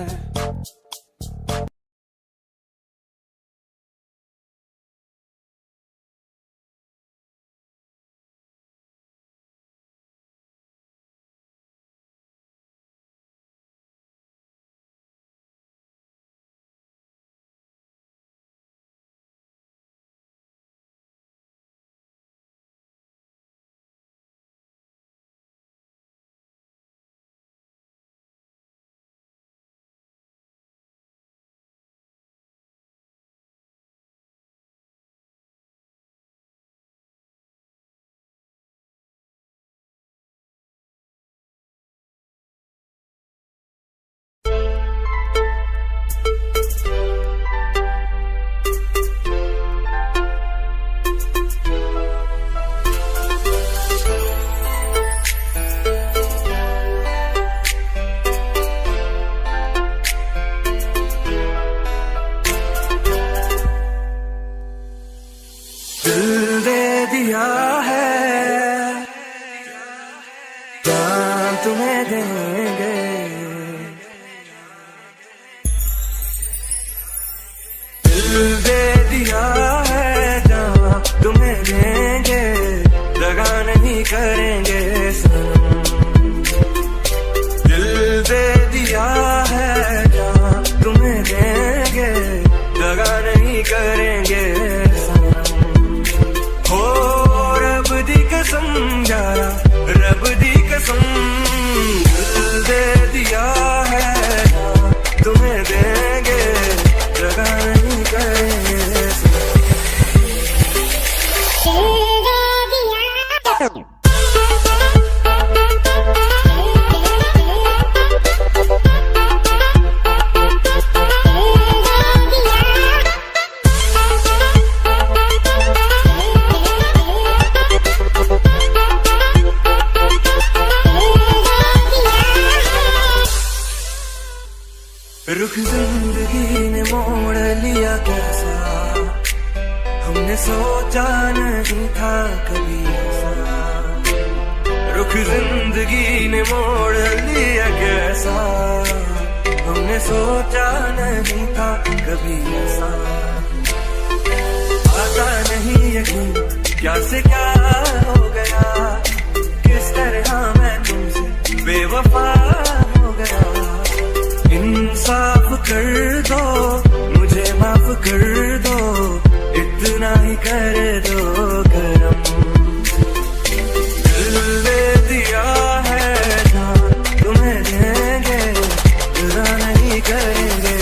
दिया है जान तुम्हें देंगे, दिल दे दिया है जान तुम्हें देंगे, दगा नहीं करेंगे सनम। दिल दे दिया है जान तुम्हें देंगे, दगा नहीं करेंगे सनम। हो रब दी कसम यारा, रब दी कसम, दिल दे दिया है तुम्हें देंगे, दगा नहीं करेंगे। दिया रुख जिंदगी ने मोड़ लिया कैसा, हमने सोचा नहीं था कभी ऐसा। रुख जिंदगी ने मोड़ लिया कैसा, हमने सोचा नहीं था कभी ऐसा। आता नहीं यकीन क्या से क्या हो गया, किस तरह मैं तुमसे बेवफा हो गया। इंसाफ कर दो, मुझे माफ कर दो, इतना ही कर दो करम। दिल दे दिया है जान तुम्हें देंगे, बुरा नहीं करेंगे।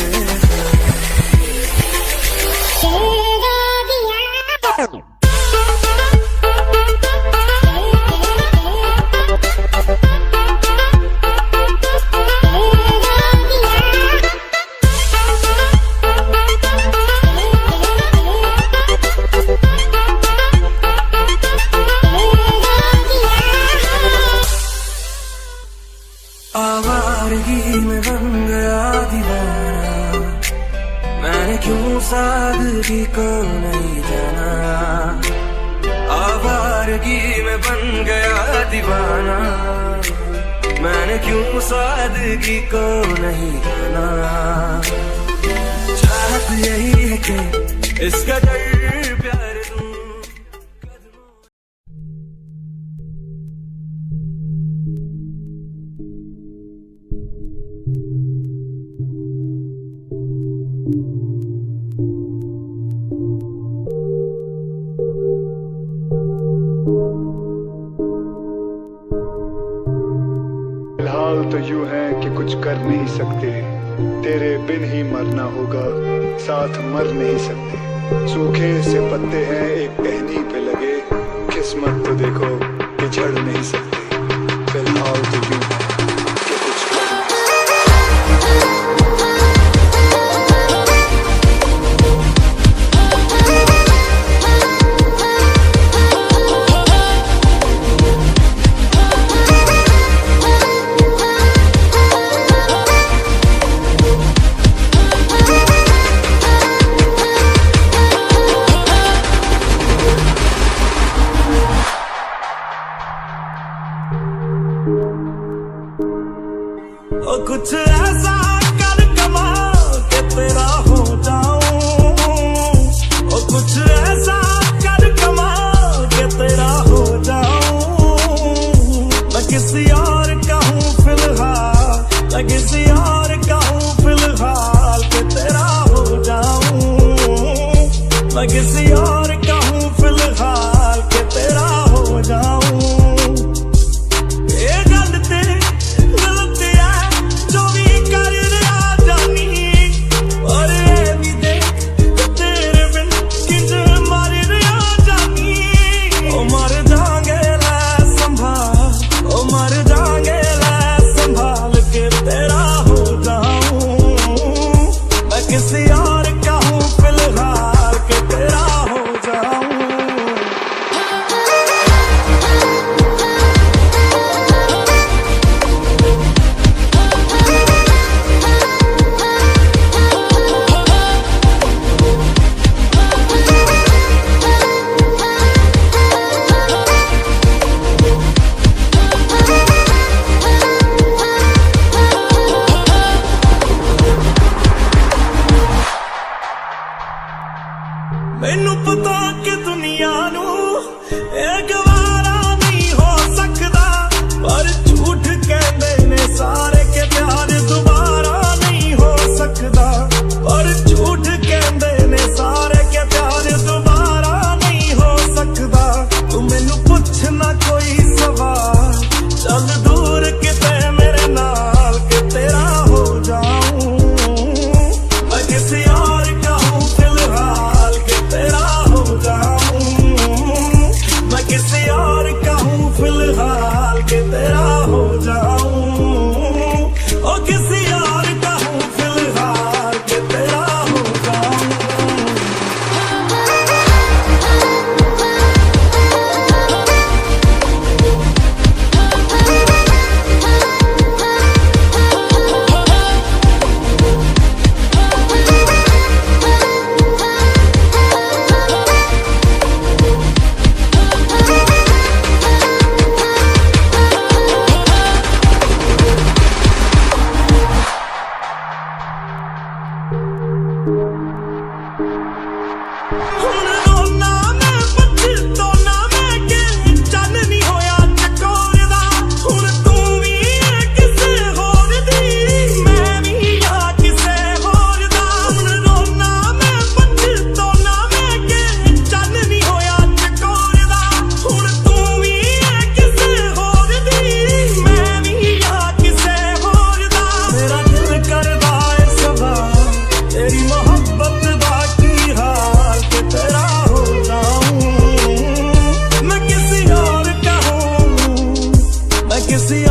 आवारगी में बन गया दीवाना, मैंने क्यों सादगी को नहीं जाना। आवारगी में बन गया दीवाना, मैंने क्यों सादगी को नहीं जाना। चाहत यही है कि इसका डर प्यार दूं। फिलहाल तो यूं है कि कुछ कर नहीं सकते, तेरे बिन ही मरना होगा, साथ मर नहीं सकते। सूखे से पत्ते हैं एक टहनी पे लगे, किस्मत तो देखो कि झड़ नहीं सकते। फिलहाल तो यूं है कि कुछ और कुछ ऐसा कर कमा के तेरा हो जाऊं, और कुछ ऐसा कर कमा के तेरा हो जाऊं। मैं किसी और का हूँ फिलहाल, मैं किसी और का हूँ फिलहाल के तेरा हो जाऊं। मैं किसी और का हूँ फिलहाल के तेरा हो जाऊं। मैनू पता कि दुनिया नू एक वारा नहीं हो सकता, पर झूठ कहते ने सारे के प्यार दोबारा नहीं हो सकता। पर झूठ कहते ने सारे के प्यार दोबारा नहीं हो सकता। तू मैनू पूछना कोई सवाल, चल दूर किते मेरे नाल के तेरा हो जाऊं। मैं किसी और का हूँ फिलहाल के तेरा हो जाऊं। मैं किसी और का हूँ फिलहाल के तेरा हो जाऊं।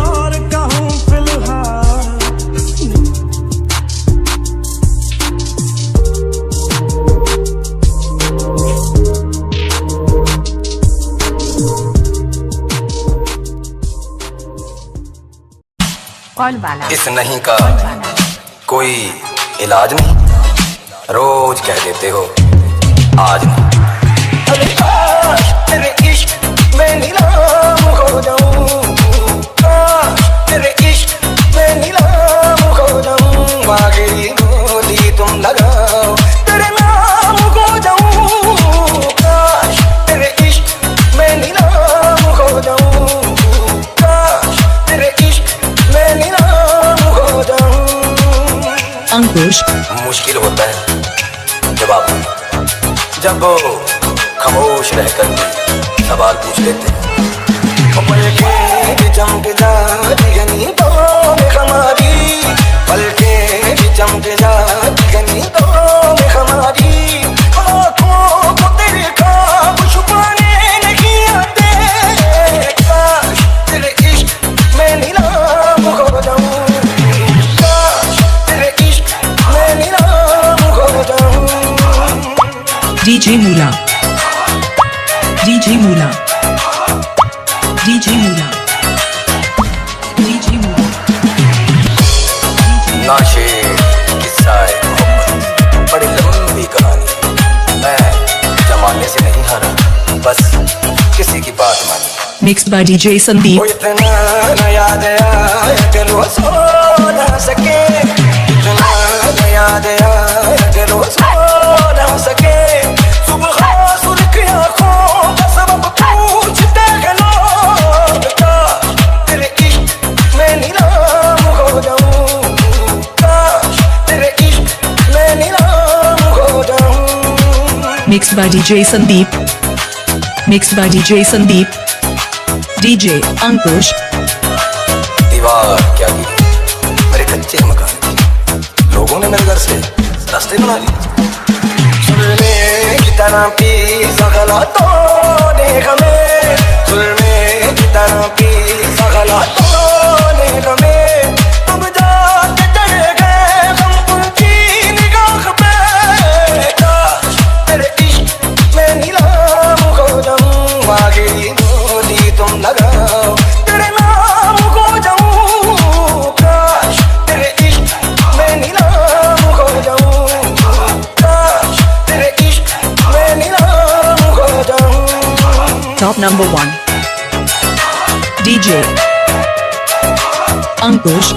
और कहूँ फिलहाल। कॉल वाला इस नहीं का कोई इलाज नहीं, रोज कह देते हो आज नहीं। अरे काश तेरे इश्क में नीलाम हो जाऊं, काश तेरे इश्क में नीलाम हो जाऊं, बागी बोली तुम लगाओ तेरे नाम हो जाऊं, काश तेरे इश्क में नीलाम हो जाऊं, काश तेरे इश्क में नीलाम हो जाऊं। अंकुश मुश्किल होता है जब वो खामोश रहकर भी सवाल पूछ लेते हैं। पलके चमक जाती गनीतों में हमारी, पलके चमक जाती गनीतों में हमारी, आँखों को तेरे ख्वाब छुपाने नहीं आते, काश तेरे इश्क में नीलाम हो जाऊं, काश तेरे इश्क में नीलाम हो जाऊं। DJ Mula, DJ Mula, DJ Mula, DJ Mula। नाशे किस्सा है मोहब्बत, बड़ी लंबी कहानी, मैं जमाने से नहीं हारा, बस किसी की बात मानी। Mixed by DJ Sandeep। वो इतना न याद आया कि वो सो न सके, इतना न याद आया कि वो सो न सके, सुबह सुर्ख आँखों का सबब पूछते हैं लोग, काश तेरे इश्क में नीलाम हो जाऊं, काश तेरे इश्क में नीलाम हो जाऊं। Mixed by DJ Sandeep, mixed by DJ Sandeep, DJ Ankush। दीवार क्या की मेरे कच्चे मकान की, लोगों ने मेरे घर से रास्ते बना लिए। सुलमे की तरह पी सगला तो ने हमें, सुलमे की तरह पी सगला तो ने हमें, तुम जाके चले गए हम उनकी निगाह पे, काश तेरे इश्क में नीलाम हो जाऊं, बागी बोली तुम लगाओ तेरे नाम हो जाऊं, काश तेरे इश्क में नीलाम हो जाऊं, काश तेरे इश्क में नीलाम हो जाऊं। Top number 1 DJ Ankush।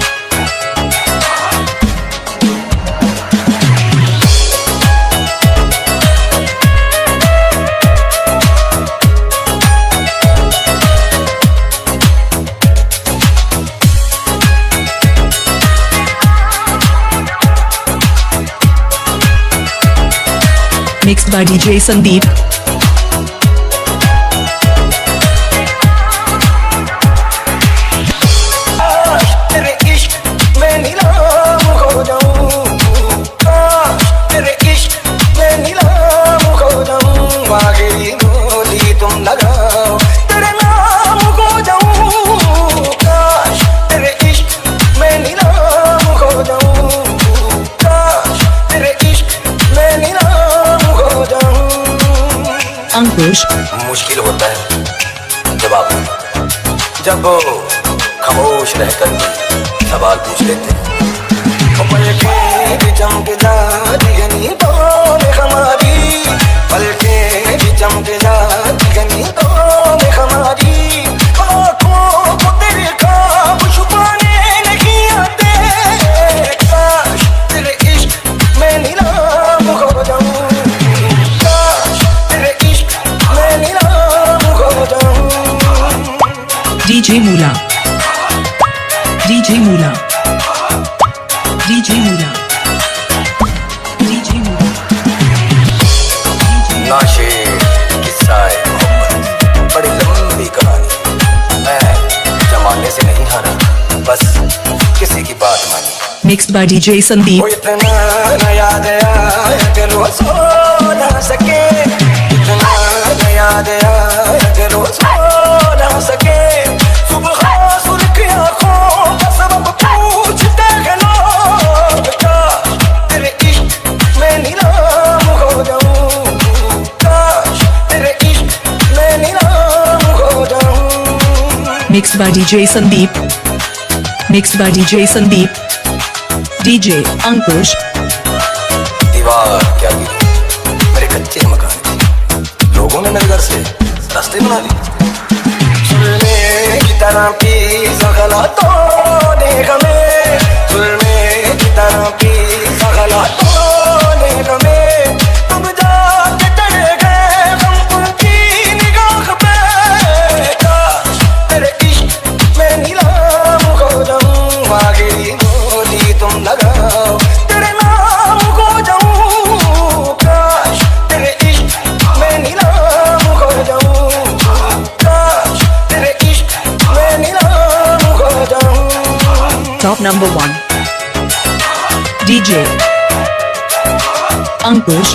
Mixed by DJ Sandeep। काश तेरे इश्क में नीलाम हो जाऊं, काश तेरे इश्क में नीलाम हो जाऊं, बागी बोली तुम लगाओ तेरे नाम हो जाऊं, काश तेरे इश्क में नीलाम हो जाऊं, काश तेरे इश्क में नीलाम हो जाऊं। अंकुश मुश्किल होता है जब वो खामोश रहकर भी सवाल पूछ लेते हैं। पलके चमक जाती गनीतों में हमारी, पलके चमक जाती गनीतों में हमारी, आँखों को तेरे ख्वाब छुपाने नहीं आते, काश तेरे इश्क में नीलाम हो जाऊं, काश तेरे इश्क में नीलाम हो जाऊं। DJ Mula, DJ Mula, DJ Mula, DJ Mula। नाशे किस्सा है मोहब्बत, बड़ी लंबी कहानी, मैं जमाने से नहीं हारा, बस किसी की बात मानी। Mixed by DJ Sandeep। वो इतना न याद आया कि वो सो न सके, इतना न याद आया कि वो सो न सके, सुबह सुर्ख आँखों Mixed by DJ Sandeep. Mixed by DJ Sandeep. DJ Ankush. दीवार क्या गिरी मेरे कच्चे मकान की, लोगों ने मेरे घर से रास्ते बना लिए। सुलमे की तरह पी सगला तो देगा मैं, सुलमे की तरह पी सगला तो देगा मैं। तुम जाके चले गए हम उनकी निगाह पे, काश तेरे इश्क में नीलाम हो जाऊं, आगे मोती तुम लगाओ तेरे नाम को जाऊं, काश तेरे इश्क में नीलाम हो जाऊं, काश तेरे इश्क में नीलाम हो जाऊं। Top number 1. DJ Ankush.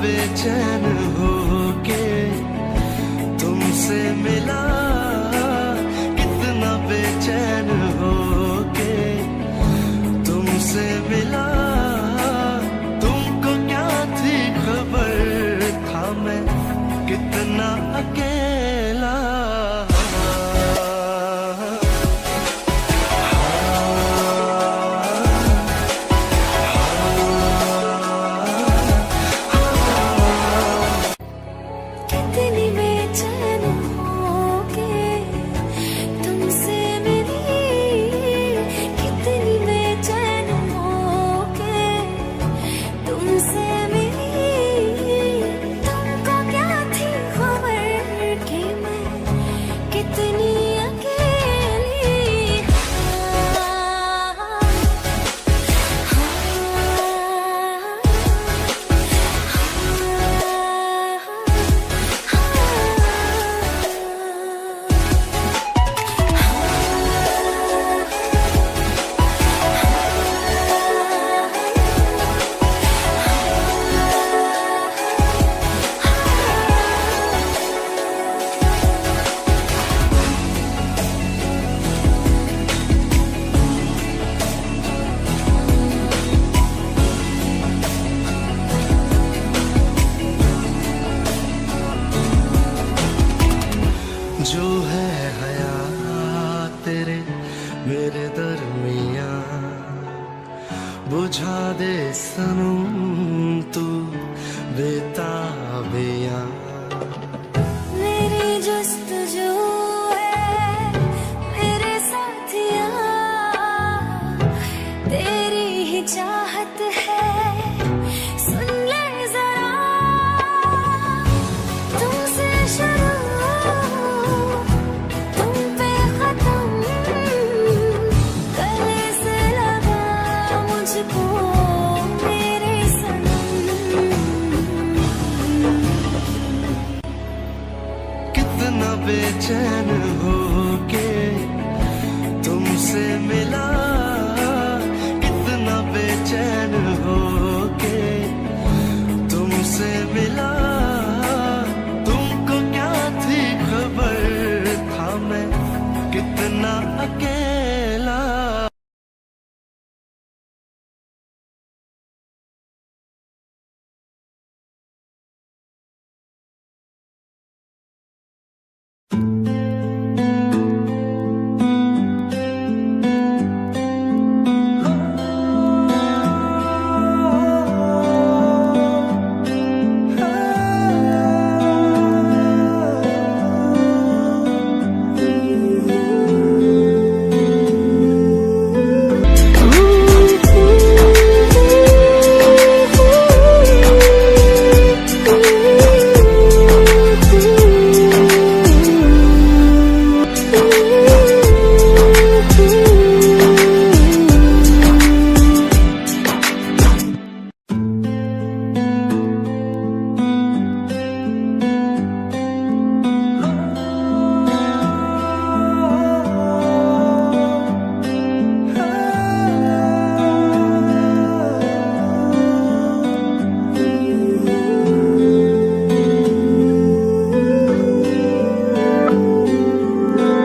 बेचैन होके तुमसे मिला, कितना बेचैन होके तुमसे मिला। तुमको क्या थी खबर, था मैं कितना अकेला। कितनी बेचैन होके तुमसे मिली, कितनी बेचैन होके तुमसे मिली। तुमको क्या थी खबर कि मैं कितनी अकेली। जो है हया तेरे मेरे दरमिया, बुझा दे सनम तू बेताबिया। मेरी जस्तजू है मेरे साथिया, तेरी ही चाहत है, सुन ले जरा। तुमसे शुरू तुम पे खत्म, गले से लगा मुझको मेरे सनम। कितना बेचैन होके तुमसे मिला, कितना बेचैन होके तुमसे मिला। तुमको क्या थी खबर, था मैं कितना अकेला।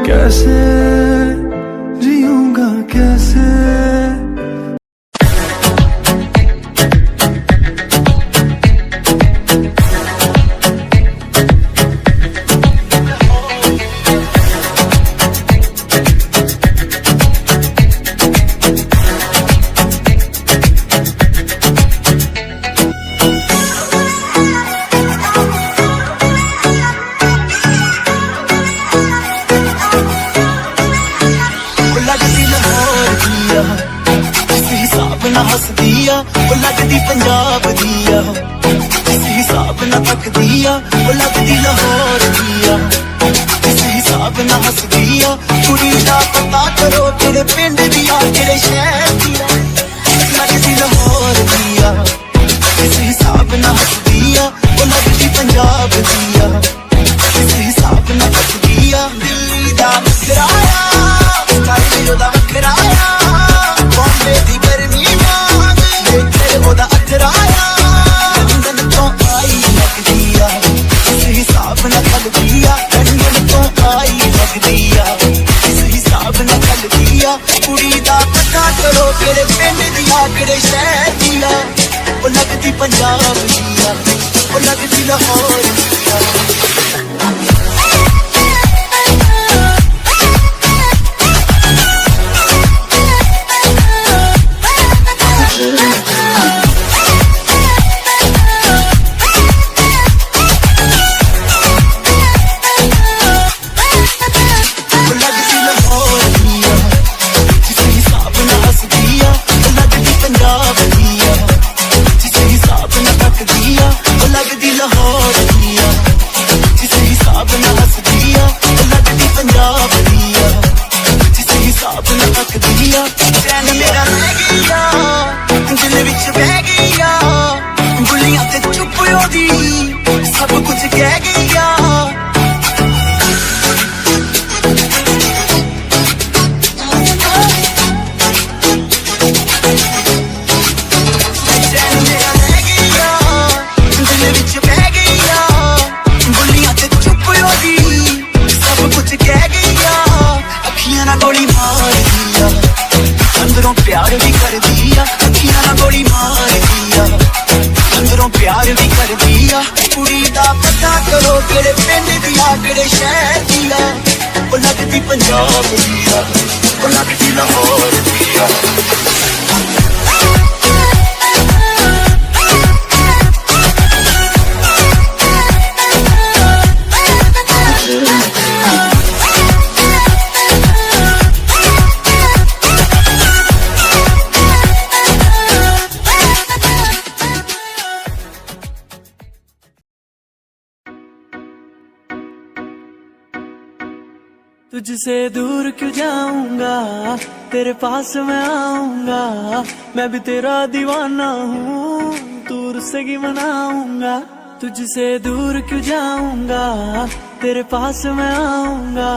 कैसे जीऊंगा कैसे। लगदी पंजाब दिया, किसी हिसाब ना तक दिया। वो लगदी लाहौर दिया, किसी हिसाब ना हस दिया। कुड़ी दा पता करो तेरे पिंड दिया, तेरे शहर दिया। लगदी लाहौर दिया, किसी हिसाब ना हस दिया। वो लगदी पंजाब दिया, किसी हिसाब ना तक दिया। दिल्ली दा किराया स्टाइल ओदा किराया, बॉम्बे दी गर्मी ओदा अथराया। लंदन तो आई ਕੁੜੀ ਦਾ ਪਤਾ ਕਰੋ ਕਿਹੜੇ ਪਿੰਡ ਦੀ ਆ ਕਿਹੜੇ ਸ਼ਹਿਰ ਦੀ ਆ ਉਹ ਲੱਗਦੀ ਪੰਜਾਬ ਦੀ ਆ ਉਹ ਲੱਗਦੀ ਲਾਹੌਰ ਦੀ ਆ तुझसे दूर क्यों जाऊंगा तेरे पास मैं आऊंगा मैं भी तेरा दीवाना हूँ दूर से ही मनाऊंगा तुझसे दूर क्यों जाऊंगा तेरे पास मैं आऊंगा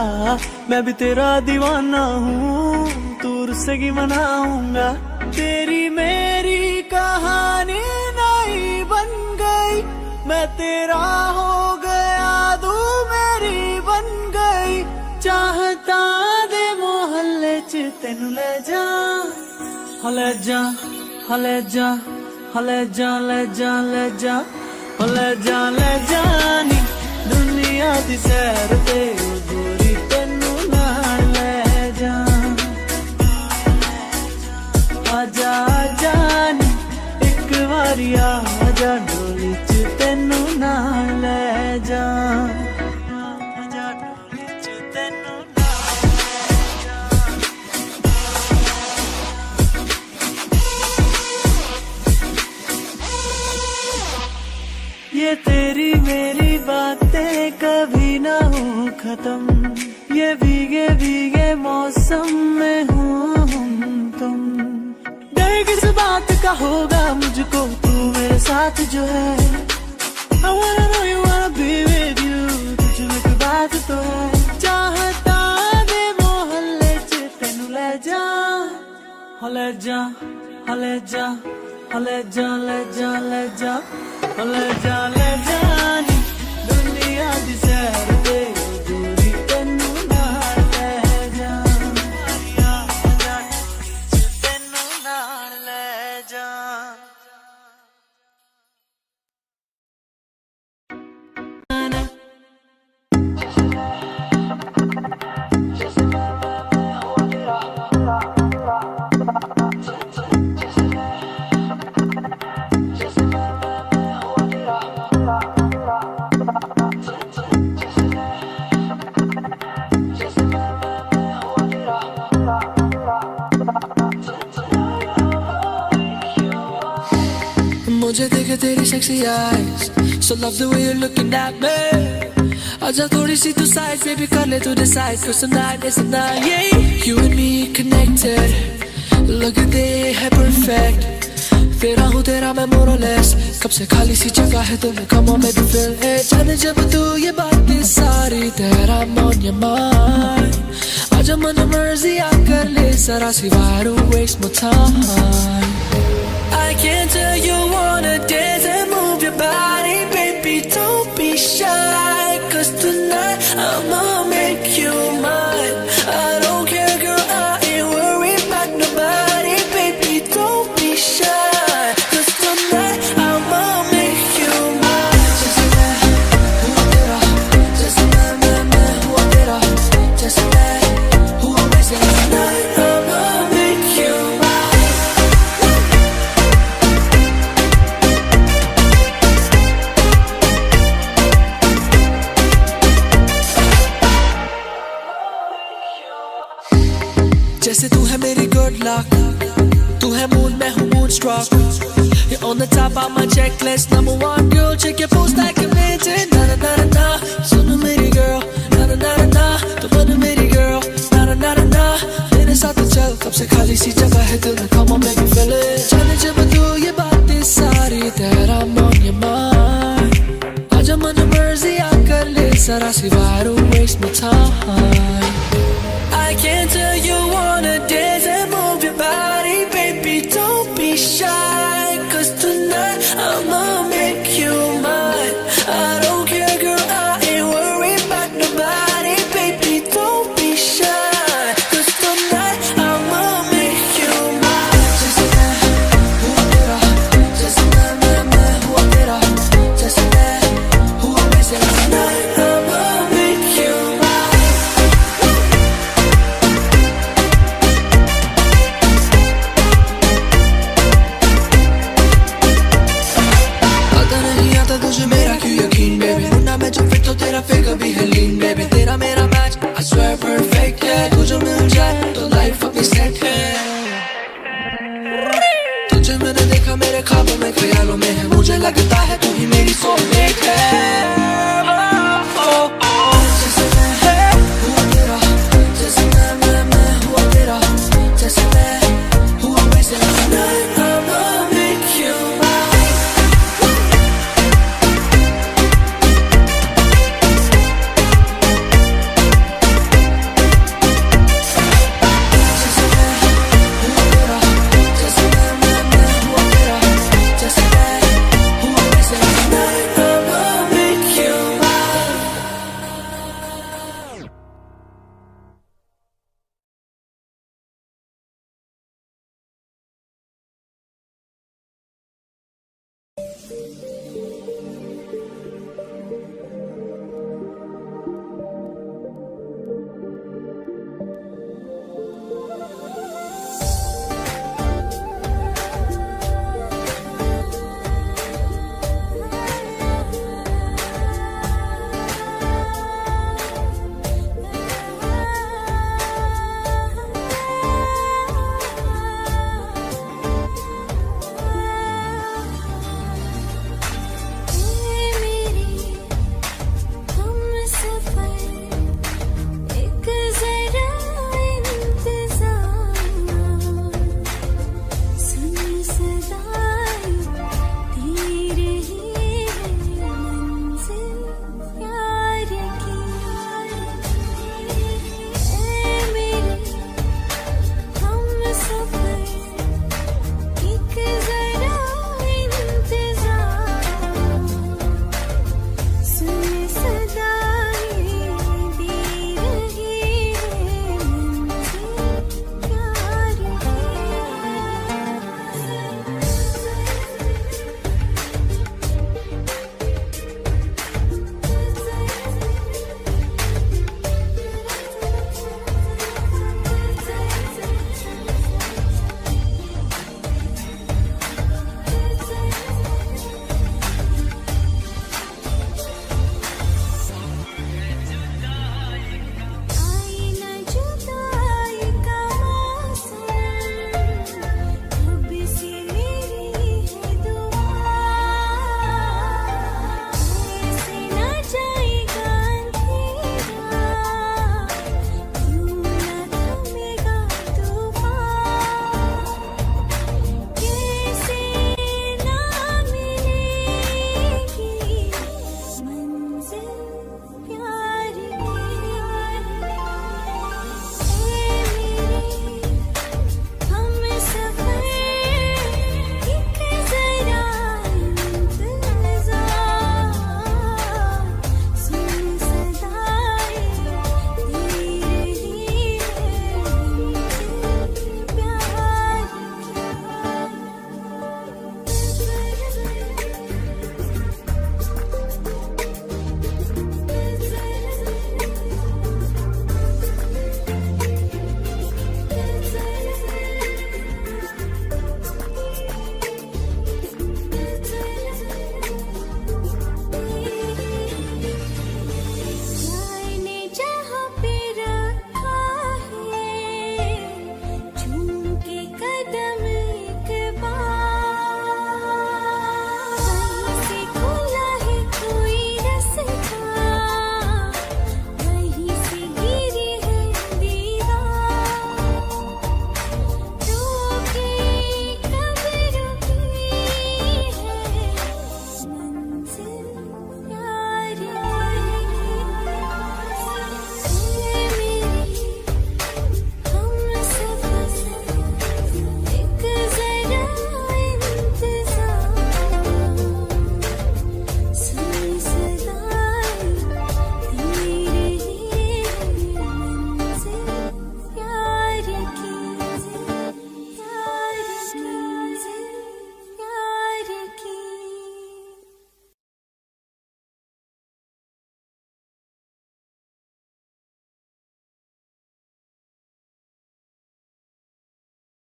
मैं भी तेरा दीवाना हूँ दूर से ही मनाऊंगा तेरी मेरी कहानी नई बन गई मैं तेरा हो गया तू मेरी बन गई चाहता दे मोहल्ले च तेनू ले जा ले जा ले जा ले जा ले जा ले जा ले जा नी दुनिया दी सैर ते गोरी तेनू नाल ले जा आजा आजा नी एक वारी आजा डोली च तेनू नाल ले जा ये तेरी मेरी बातें कभी ना हो खत्म ये भीगे भीगे मौसम में हूँ हम तुम डर किस बात का होगा मुझको तू मेरे साथ जो है I wanna know you wanna be with you तुझ में कोई बात तो है चाहता दे मोहल्ले च तेनू ले जा ले जा ले जा ले जा ले जा ले जा ले जा नी दुनिया दी सैर ते गोरी तेनू नाल ले जा तेनू नाल ले जा मुझे देखे तेरी sexy eyes so love the way you're looking at me आजा थोड़ी सी तू साइड से भी कर ले तू decide cause tonight is the night yeah you and me connected लगते है perfect तेरा हूँ तेरा मैं more or less कब से खाली सी जगह है तुम्हें come on baby feel it जाने जब तू ये बातें सारी तेरा I'm on your mind आजा मन मर्जी आकर ले जरा सी why don't waste my time I can tell you wanna dance and move your body baby don't be shy cause tonight I'ma make you mine I don't care girl I ain't worried जैसे तू है मेरी good luck, तू है moon मैं हूँ moon stroke. You're on the top of my checklist, number one girl. Check your post like a minute. Na na na na na, सुनो मेरी girl. Na na na na na, तो बन मेरी girl. Na na na na na, मेरे साथ चल. कब से खाली सी जगह है दिल में, come on make me feel it. जाने जब तू ये बातें सारी that I'm on your mind. आजा मन मर्जी आकर ले, जरा सी why don't waste my time.